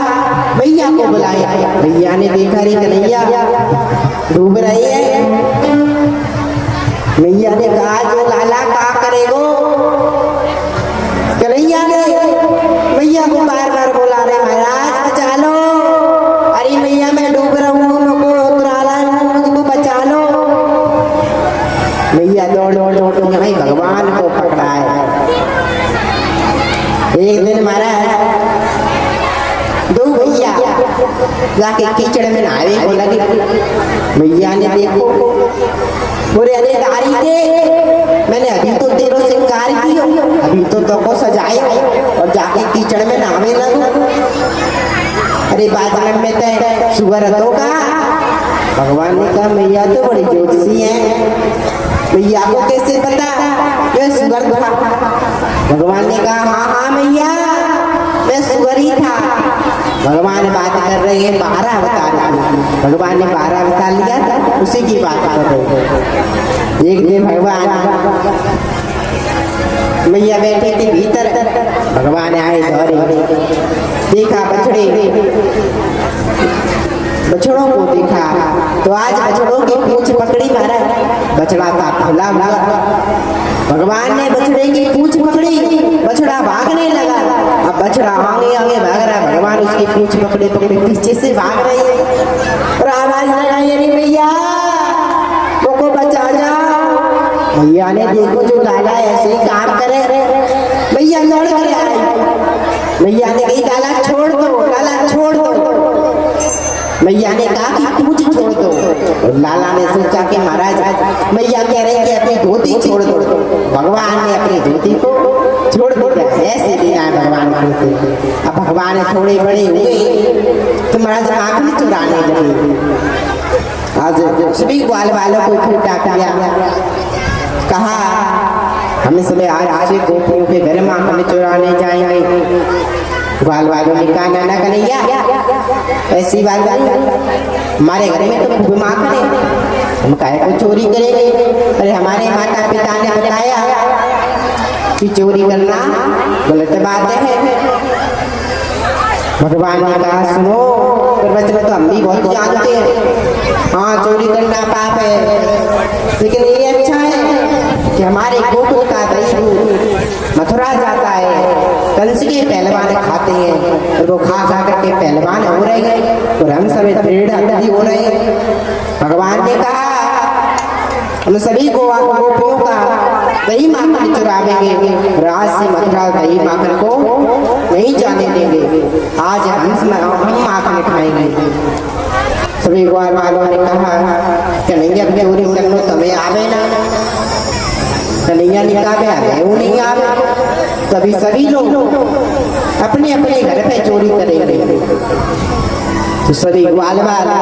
मैया को बुलाया। मैया ने देखा रे कन्हैया डूब रही है। मैया ने कहा जो लाला का करेगो। कन्हैया ने मैया को बार बार बोला रे महाराज बचा लो। अरे मैया मैं डूब रहा हूँ, मुझको उतरा रहा हूँ, मुझको बचा लो। मैया दौड़ यहाँ भगवान को पकड़ा है। एक दिन महाराज दो भैया जाके कीचड़ में नहाने को लगे। भैया ने देखो बोले अरे दारी दे, मैंने अभी तो तेरो श्रृंगार कियो, अभी तो को सजाए और जाके कीचड़ में नहाने लगो। अरे बाजार में तो सुगर होगा। भगवान ने कहा मैया तो बड़ी ज्योतिषी है, मैया को कैसे पता ये सुगर था? भगवान ने कहा हाँ मैया मैं सुगर ही था। भगवान बात कर रहे हैं 12 अवतार। भगवान ने 12 अवतार लिया था, उसी की बात कर रहे हैं। एक दिन भगवान मैया बैठे थे भीतर, भगवान आए दौड़े, देखा बछड़ों को देखा तो आज बछड़ों की पूंछ पकड़ी महाराज। बछड़ा था खुला हुआ। भगवान ने बछड़े की पूंछ पकड़ी, बछड़ा भागने लगा। अब बछड़ा आगे आगे भाग रहा, भगवान उसकी पूंछ पकड़े पीछे से भाग रही है और आवाज लगाई अरे भैया को बचा भैया ने देखो जो लाला ऐसे ही काम करे, भैया लौट कर आए। भैया ने कही लाला छोड़ दो, लाला छोड़ दो। भैया ने कहा कि पूछ छोड़ दो। और लाला ने सोचा कि महाराज भैया कह रहे कि अपनी धोती छोड़ दो। भगवान ने अपनी धोती को छोड़ दिया, ऐसे दिया है भगवान को। अब भगवान थोड़े बड़े हुए तो महाराज आंखें चुराने लगे। आज सभी ग्वाल वालों को इकट्ठा किया, कहा हम इसलिए आज गोपियों के घर में आंखें चुराने जाएंगे। ग्वाल वालों ने कहा नाना कन्हैया ऐसी बात हमारे घर में तो खूब माखन है, हम काहे को चोरी करेंगे। अरे हमारे माता पिता ने बताया कि चोरी करना गलत बात है। भगवान ने कहा सुनो वचन तो हम भी बहुत जानते हैं, हाँ चोरी करना पाप है, लेकिन ये अच्छा है कि हमारे गोकुल का दही मथुरा जाता है, कंस के पहलवान खाते हैं और वो खा खा करके पहलवान हो रहे हैं और हम सभी दृढ़ हड्डी हो रहे हैं। भगवान ने कहा हम सभी गोपियों का दही माखन चुरावेंगे, राज से मथुरा दही माखन को नहीं जाने देंगे। आज हम माखन खाएंगे। सभी ग्वाल वालों ने कहा कन्हैया चोरी कर लो तुम्हें आवे ना। कन्हैया ने कहा वो नहीं आवे। तभी सभी लोग अपने अपने घर पे चोरी करेंगे। तो सभी ग्वाल वाला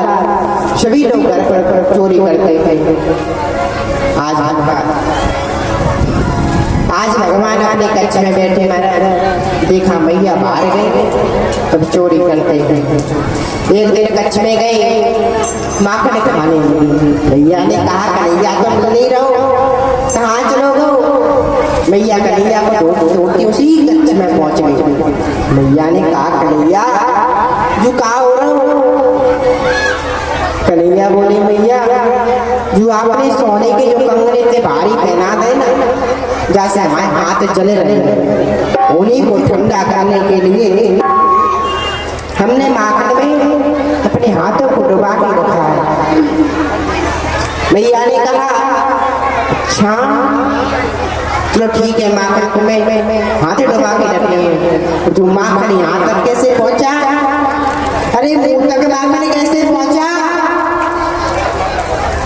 सभी लोग घर पर चोरी करते हैं। आज भगवान अपने कच्छ में बैठे महाराज देखा मैया बाहर गए, तब चोरी करते हैं। एक दिन कच्छ में गए माखन खाने, भैया ने कहा कन्हैया तुम तो नहीं रहो, कहाँ चलोगे। मैया कन्हैया को ढूंढती उसी कच्छ में पहुंच गई। मैया ने कहा कन्हैया जो कहा हो रहा हो। कन्हैया बोले मैया जो आपने सोने के जो कंगने थे भारी पहना दे ना, जैसे हमारे हाथ जले रहे, उन्हीं को ठंडा करने के लिए हमने माखन में अपने हाथों को डुबा के रखा है। मैया ने कहा अच्छा चलो ठीक है, माखन को मैं हाथ डुबा के रखे। जो माखन यहाँ तक कैसे पहुंचा, अरे मुंह तक माखन कैसे पहुंचा।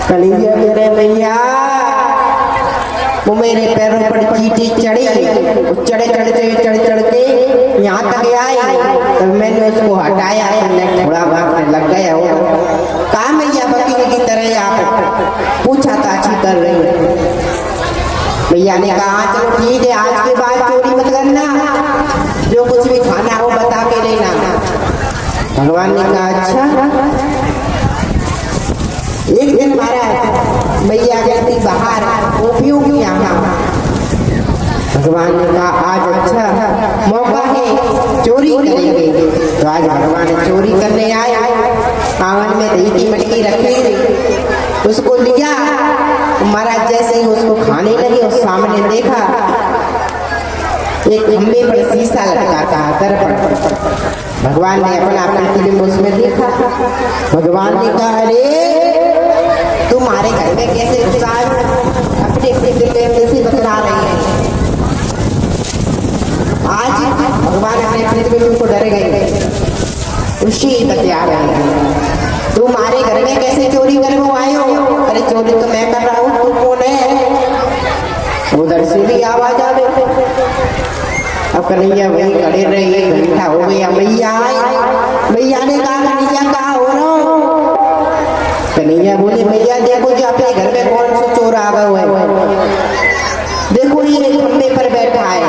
कन्हैया मेरे मैया वो मेरे पैरों पर चींटी चढ़ी, चढ़े चढ़ के यहाँ तक आई, तब मैंने उसको हटाया, थोड़ा भागने लग गया। वो कहा मैया वकील की तरह आप पूछा ताछी कर रही। भैया ने कहा चलो ठीक है, आज के बाद चोरी मत करना, जो कुछ भी खाना हो बता के लेना। भगवान ने कहा अच्छा। एक दिन महाराज मैया गई थी बाहर गोपियों के यहाँ। भगवान ने कहा आज अच्छा मौका है चोरी करेंगे। तो आज भगवान चोरी करने आए, आंगन में दही की मटकी रखी, उसको लिया। महाराज जैसे ही उसको खाने लगे उस सामने देखा एक खंबे पर शीशा लटका था दर्पण। भगवान ने अपना प्रतिबिंब उसमें देखा। भगवान ने कहा अरे तुम्हारे घर में कैसे घुसा, अपने प्रतिबिंब से बतला रही है। आज भगवान अपने प्रतिबिंब को डर गए, उसी बतला रहे हैं। तुम्हारे घर में कैसे चोरी कर वो आए हो। अरे चोरी तो मैं कर रहा हूँ, तू कौन है। उधर से भी आवाज आ गई। अब कन्हैया वही खड़े रहे, घंटा हो गया, मैया आई। मैया ने कहा कन्हैया कहाँ हो रहा हो। कन्हैया बोले मैया देखो जो अपने घर में कौन सा चोर आ गया है, देखो ये खंबे पर बैठा है,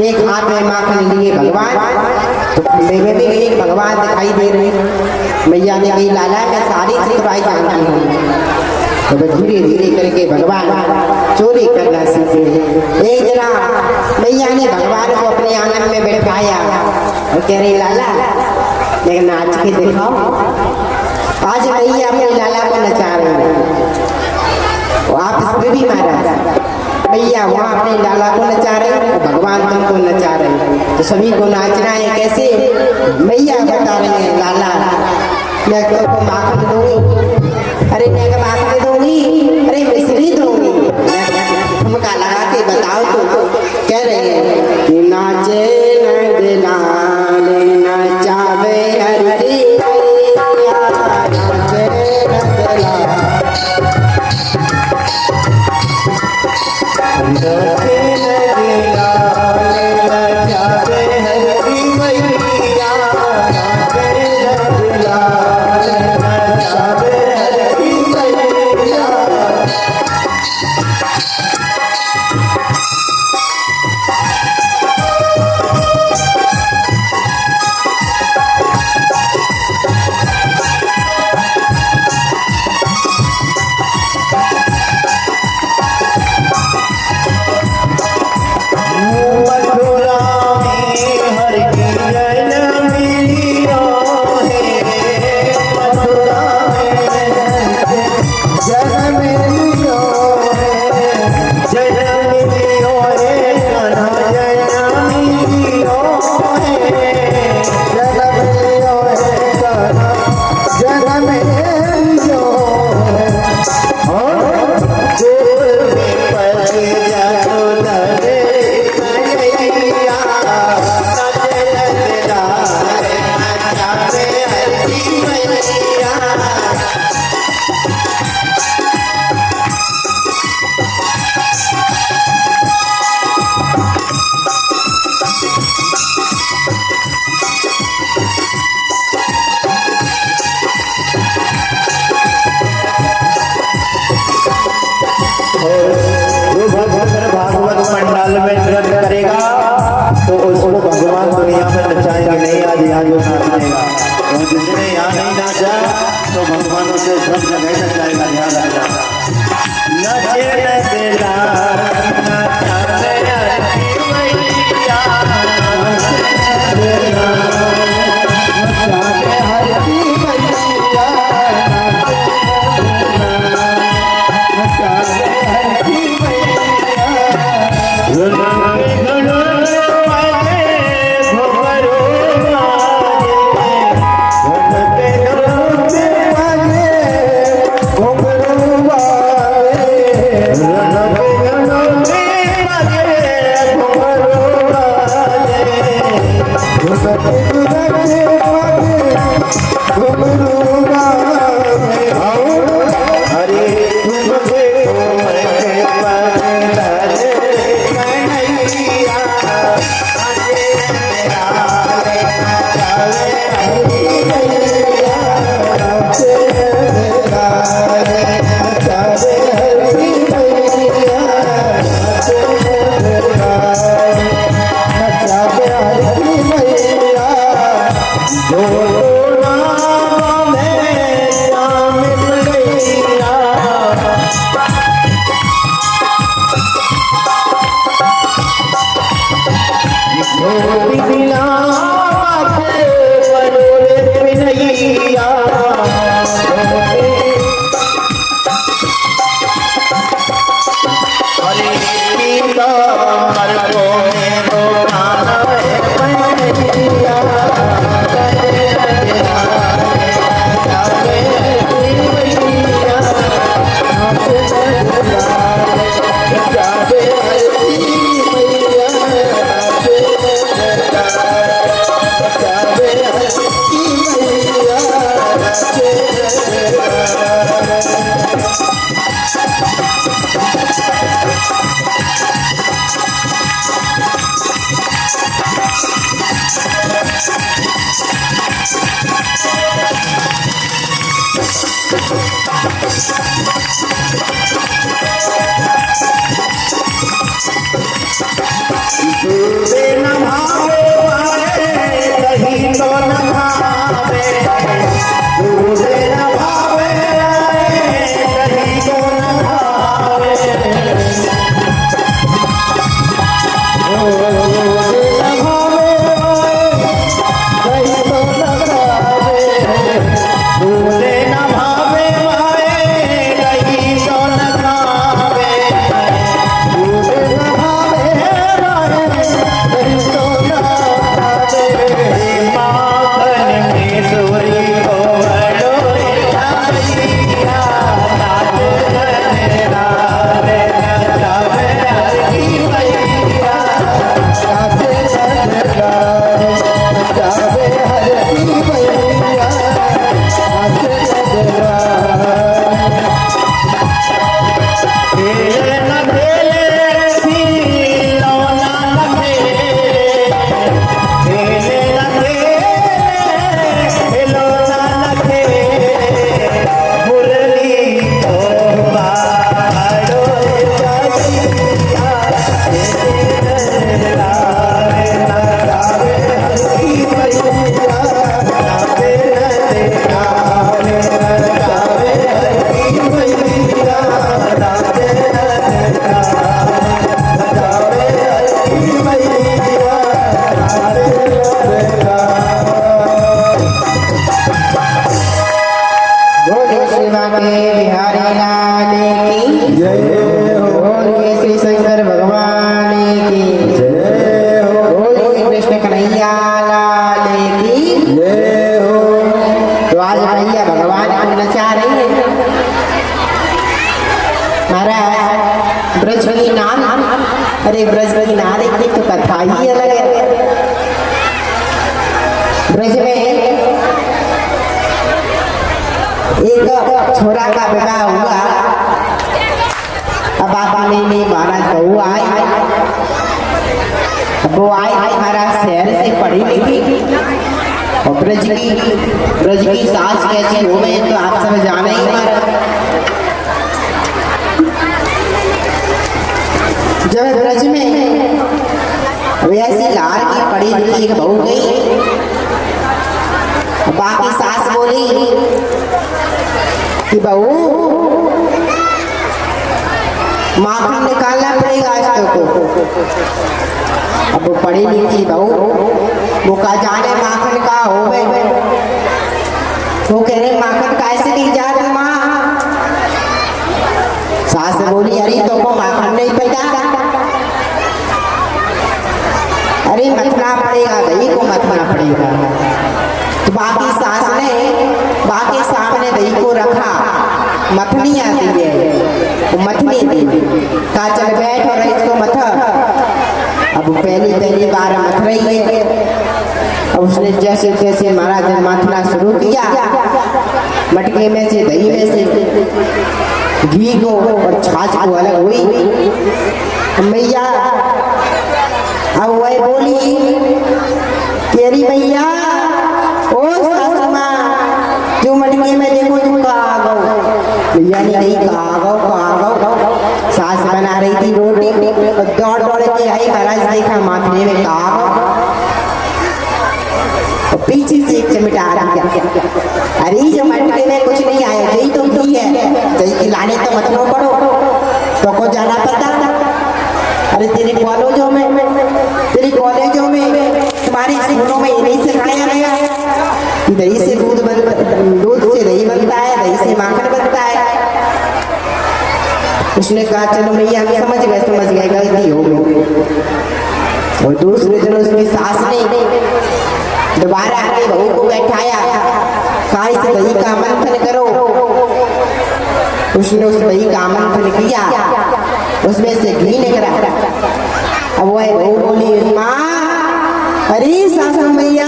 एक हाथ में माखन लिए भगवान, तो खंबे में भी एक भगवान दिखाई दे रहे। मैया ने कही लाला मैं सारी चतुराई जानती हूँ। तो धीरे धीरे करके भगवान चोरी करना सीखे। एक जना मैया ने भगवान को अपने आंगन में बैठाया और कह रही लाला लेकिन नाच के दिखाओ। आज मैया अपने लाला को नचा रही है। आप इसमें भी महाराज मैया वहाँ अपने लाला को नचा रहे, भगवान तुमको नचा रहे, तो सभी को नाचना है। कैसे मैया बता रही है लाला मैं तुमको माखन दूंगी, अरे मैं माखन दूंगी, अरे मिश्री दूंगी, अरे ब्रज की नारे की तो कथा ही अलग है। ब्रज में एक छोरा का विवाह हुआ। अब बाबा ने महाराज बहू आई, वो आई महाराज शहर से पढ़ी लिखी और ब्रज की सास कैसी हो गई तो आप सब जाने ही महाराज। जब ब्रज में वैसी लाल की पड़ी लिखी एक बहू गई, बाकी सास बोली कि बहू माखन निकालना पड़ेगा आज को। अब वो पढ़ी लिखी बहू वो का जाने माखन का हो गए, वो कह रहे माखन कैसे नहीं जाती माँ। सास बोली अरे तो को माखन नहीं पता, अरे मथना पड़ेगा, दही को मथना पड़ेगा। तो बाकी सास ने बाकी सामने दही को रखा, मथनी आती है, वो मथनी दी का चल बैठ और इसको मथा। अब पहली बार मथ रही है। अब उसने जैसे जैसे महाराज ने मथना शुरू किया, मटके में से दही में से घी को और छाछ को अलग हुई। मैया अब वह बोली तेरी मैया ओ सासू माँ जो मटके में देखो जो कहा गो, मैया ने नहीं कहा गो। सास बना रही थी रोटी, दौड़ दौड़ के आई, महाराज देखा माथने में कहा गो, पीछे से एक चमटा आ गया। अरे जो मटके में कुछ नहीं आया, यही तो घी है, दही की लाने तो मत लो पड़ो, तो को जाना पड़ता। अरे तेरे कॉलेजों में तुम्हारे स्कूलों में ये नहीं सिखाया गया कि दही से दूध से दही बनता है, दही से माखन बनता है। उसने कहा चलो भैया हम समझ गए गलती हो गई। और दूसरे दिन उसकी सास ने दोबारा अपनी बहू को बैठाया, कहा इस दही का मंथन करो। उसने उस दही का मंथन किया, उसमें से घी निकला। अब वह बहू बोली माँ अरे सासू मैया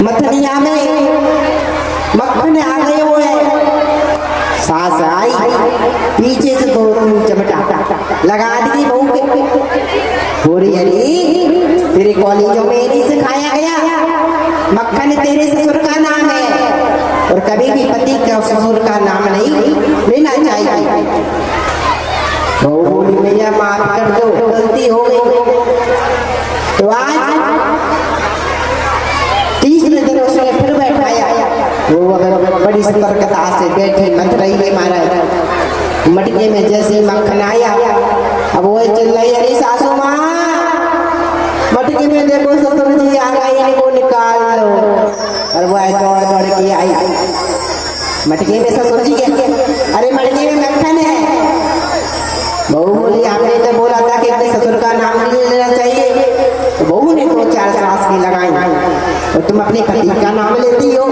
मथनिया में मक्खन आ गए हुए। सास आई पीछे से दो चमटा लगा दी बहू के। बोली अरे तेरे कॉलेजों में नहीं सिखाया गया, मक्खन तेरे ससुर का नाम है और कभी भी पति का ससुर का नाम नहीं लेना चाहिए। बहू बोली भैया माफ कर दो, गलती हो गई। तो आज तीसरे दिन उसने फिर बैठाया, वो अगर बड़ी सतर्कता से बैठी मत रही है महाराज। मटके में जैसे मक्खन आया, अब वो चल रही अरे सासू माँ मटके में देखो ससुर जी आ गए, इनको निकाल लो। और वह दौड़ के आई, मटके में ससुर जी अरे मटके में मक्खन है। बहू बोली आपने तो बोला था कि अपने ससुर का नाम नहीं लेना चाहिए। तो बहू ने 2-4 सास की लगाई और तुम अपने पति का नाम लेती हो।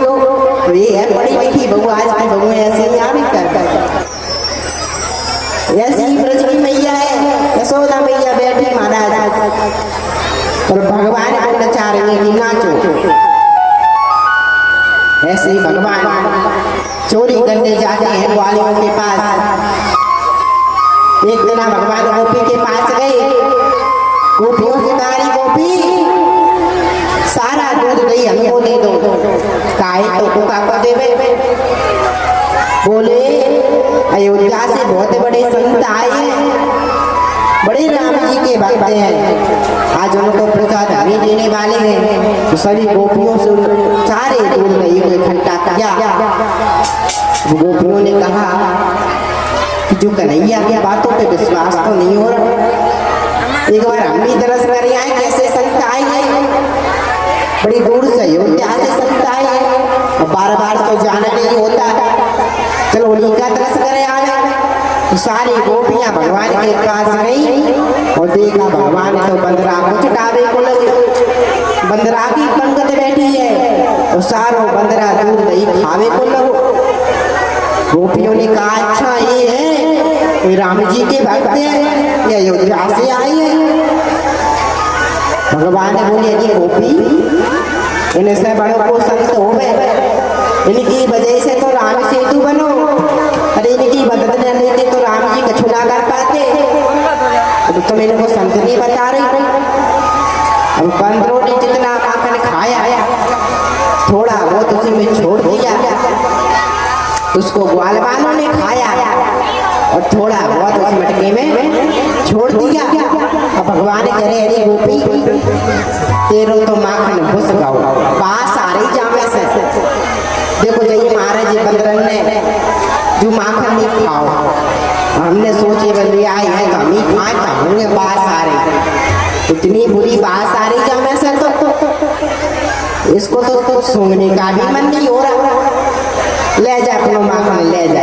तो ये है बड़ी मीठी बहू, आज की बहू ऐसे ही आने कर ऐसी ब्रज की मैया है, यशोदा मैया बैठी महाराज और भगवान को नचा रही है कि नाचो। ऐसे ही भगवान चोरी करने जाते हैं ग्वालियों के पास। एक दिन भगवान गोपी के पास गए, गोपियों से कहा गोपी सारा दूध दही हमको दे दो, काहे तो कुका को देवे। बोले अयोध्या से बहुत बड़े संत आए हैं, बड़े राम जी के भक्त हैं, आज उनको प्रसाद हमें देने वाले हैं। तो सभी गोपियों से सारे दूध दही को इकट्ठा किया। गोपियों ने कहा जो कन्हैया की बातों पे विश्वास तो नहीं हो रहा, एक बार हम भी दरस कर आए। कैसे संत आए हैं, बड़ी दूर से अयोध्या से संत आए हैं, बार तो जाना नहीं होता, चलो उन्हीं का दरस कर आए। तो सारी गोपियां भगवान के पास गई और देखा भगवान तो बंदरा को चटावे को लगे। बंदरा की पंगत बैठी है और सारों बंदरा दूध दही खावे को लगो। गोपियों ने कहा अच्छा ये है राम जी के भक्त हैं, ये अयोध्या से आए हैं। भगवान ने बोले अरे गोपी इनसे बड़ों को संत हो गए, इनकी वजह से तो राम सेतु बनो, अरे इनकी मदद न लेते तो राम जी कछु ना कर पाते। तो तुम इनको संत नहीं बता रही। अब बंदरों ने जितना माखन खाया थोड़ा बहुत उसी में छोड़ दिया, उसको ग्वाल वालों ने खाया और थोड़ा बहुत उस मटके में छोड़ दिया। अब भगवान कह रहे अरे गोपी तेरो तो माखन घुस गाओ, पास आ रही जामे से। देखो जाइए महाराज बंदरन ने जो माखन नहीं खाओ। हमने सोचे बल्ले आए हैं तो हम ही खाए तो होंगे बात सारे। इतनी बुरी बात सारी जब मैं से तो इसको तो सूंघने का भी मन नहीं हो रहा। ले जा अपना माखन ले जा।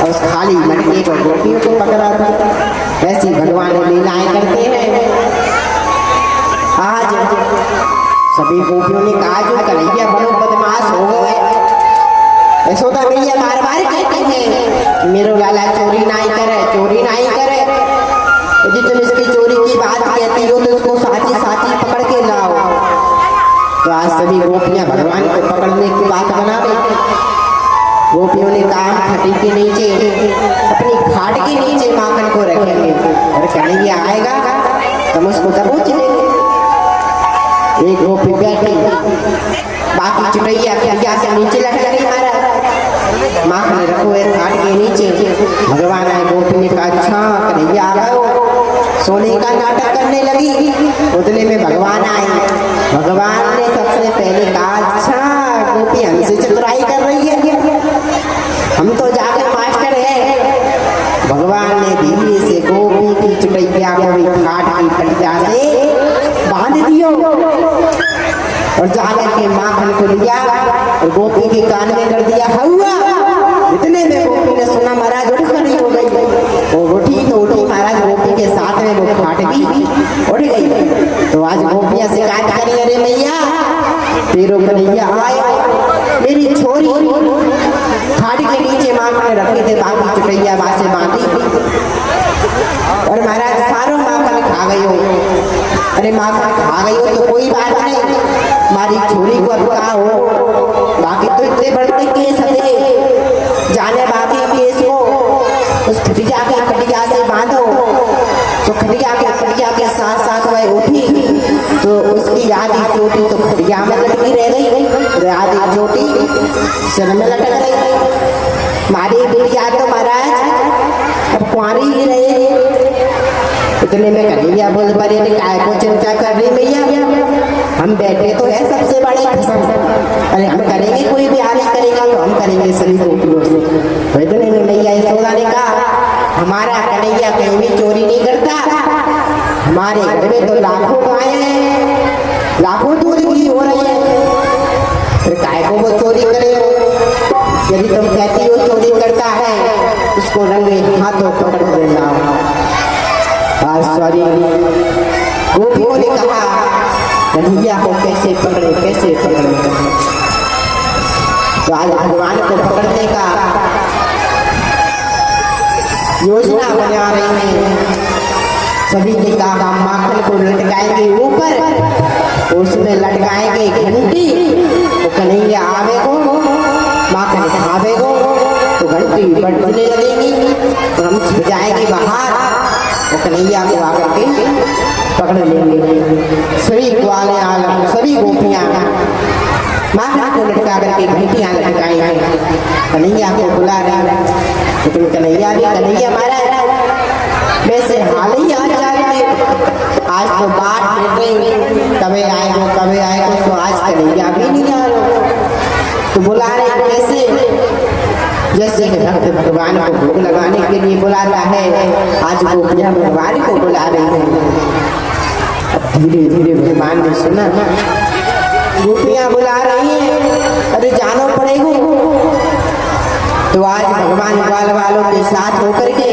और उस खाली मटके को गोपियों को पकड़ा था। ऐसी भगवान लीलाएं करते हैं। आज सभी गोपियों ने कहा जो कन्हैया बड़ो बदमाश हो गए। यशोदा मैया बार बार कहती है मेरो लाला चोरी नहीं करे, चोरी नहीं करे। यदि तुम इसकी चोरी की बात कहती हो तो उसको साची साची पकड़ के लाओ। तो आज सभी गोपियां भगवान को पकड़ने की बात बना रही। गोपियों ने कहा खटी के नीचे अपनी खाट के नीचे माखन को रखेंगे और कन्हैया आएगा तुम उसको दबोच लेंगे। एक गोपी बैठी, बाकी चुटैया खटिया से नीचे लटक मारा। माखन रखो है खाट के नीचे। भगवान आए, गोपी ने कहा अच्छा कन्हैया आ गए। सोने का नाटक करने लगी। उतने में भगवान आए। भगवान ने सबसे पहले कहा अच्छा गोपी हमसे चतुराई कर रही है, हम तो जाकर मास्टर है। भगवान ने धीरे से गोपी की चुटैया को भी खाट की खटिया से बांध दियो और जाकर के माखन को लिया और गोपी के कान में कर दिया हुआ। इतने में गोपी ने सुना महाराज उठ खड़ी हो गई। वो उठी तो उठी महाराज गोपी के साथ में वो खाट भी उठ गई। तो आज गोपियां शिकायत करी अरे मैया तेरो कन्हैया आए, मेरी छोरी खाट के नीचे माखन रखे थे, बाकी चुटैया बासे बांधी और महाराज सारों माखन खा गई हो। अरे माखन खा गई हो तो कोई बात नहीं, हमारी छोरी को रुका हो। बाकी तो इतने बड़े केस है, जाने बाकी केस को उस खटिया से बांधो। तो खटिया के साथ साथ वह उठी तो उसकी आधी चोटी तो खटिया में लटकी रह गई और आधी चोटी सिर में लटक गई। हमारी बिटिया तो महाराज अब कुंवारी ही रहे। इतने में कन्हैया बोल पड़े काय को चिंता कर रही भैया, हम बैठे तो है सबसे बड़े कसम। अरे हम करेंगे, कोई भी आगे करेगा तो हम करेंगे सभी गोपियों से। तो इतने में मैया यशोदा ने कहा हमारा कन्हैया कहीं भी चोरी नहीं करता, हमारे घर में तो लाखों गायें हैं, लाखों दूध की हो रही है, फिर काय को वो चोरी करे। यदि तुम कहती हो चोरी करता है उसको रंगे हाथों पकड़ कर लाओ। सॉरी गोपियों ने कहा कन्हैया को कैसे पकड़े कैसे पकड़े। तो आज भगवान को पकड़ने का योजना बना रही है। सभी ने कहा माखन को लटकाएंगे ऊपर, उसमें लटकाएंगे घंटी, तो कन्हैया आवेगो माखन खावेगो तो घंटी बजने लगेगी तो हम छिप जाएंगे बाहर और कन्हैया को आकर के पकड़ लेंगे। सभी ग्वाले आलम सभी गोपियां माखन को लटका करके घंटियां लटकाएंगे, कन्हैया को बुला रहे। लेकिन कन्हैया भी कन्हैया महाराज वैसे हाल ही आ जाते, आज तो बात मिल रही कभी आएगो तो आज कन्हैया भी नहीं आ रहा। तो बुला रहे कैसे, जैसे कि भक्त भगवान को भोग लगाने के लिए बुलाता है, आज गोपियां भगवान को बुला रही है। धीरे धीरे भगवान ने सुना गोपियां बुला रही है, अरे जानो पड़ेगा। तो आज भगवान ग्वाल वालों के साथ होकर के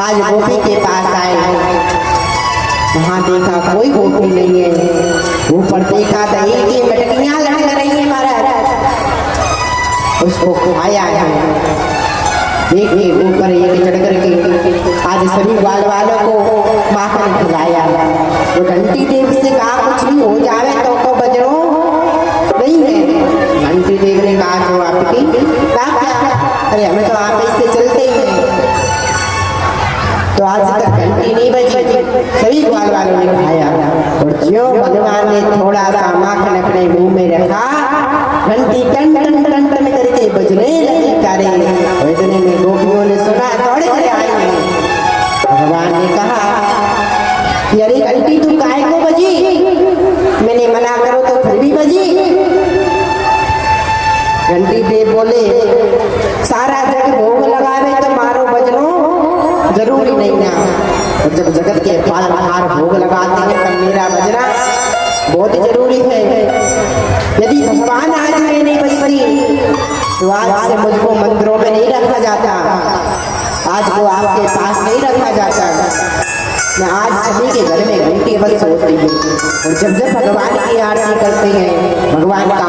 आज गोपी के पास आए। वहां देखा कोई गोपी नहीं है, ऊपर देखा दही की मटकियां लटक रही है महाराज, उसको खाया है। एक ऊपर एक चढ़ करके आज सभी ग्वाल वालों को माखन खिलाया। वो घंटी देव से कहा कुछ भी हो जावे तो बजरो नहीं है। घंटी देव ने कहा जो आपकी अरे हमें तो आप इससे चलते ही हैं। तो आज तक घंटी नहीं बजी, सभी ग्वाल वालों ने खाया और ज्यों भगवान ने थोड़ा सा माखन अपने मुंह में रखा, घंटी टन टन टन टन करके बजने लगी कारे। और इतने में गोपियों ने सुना दौड़ कर आई। भगवान ने कहा कि अरे घंटी तुम काहे को बजी, मैंने मना करो तो फिर भी बजी। घंटी देव बोले सारा जग भोग लगावे तो मारो बजनो जरूरी नहीं ना। और जब जगत के पालनहार भोग लगाते हैं तब मेरा बजना बहुत जरूरी है। यदि भगवान आज मेरी बजती तो आज से मुझको मंदिरों में नहीं रखा जाता, आज को आपके पास नहीं रखा जाता। मैं आज सभी के घर में घंटी बस होती है और जब जब भगवान की आरती करते हैं भगवान का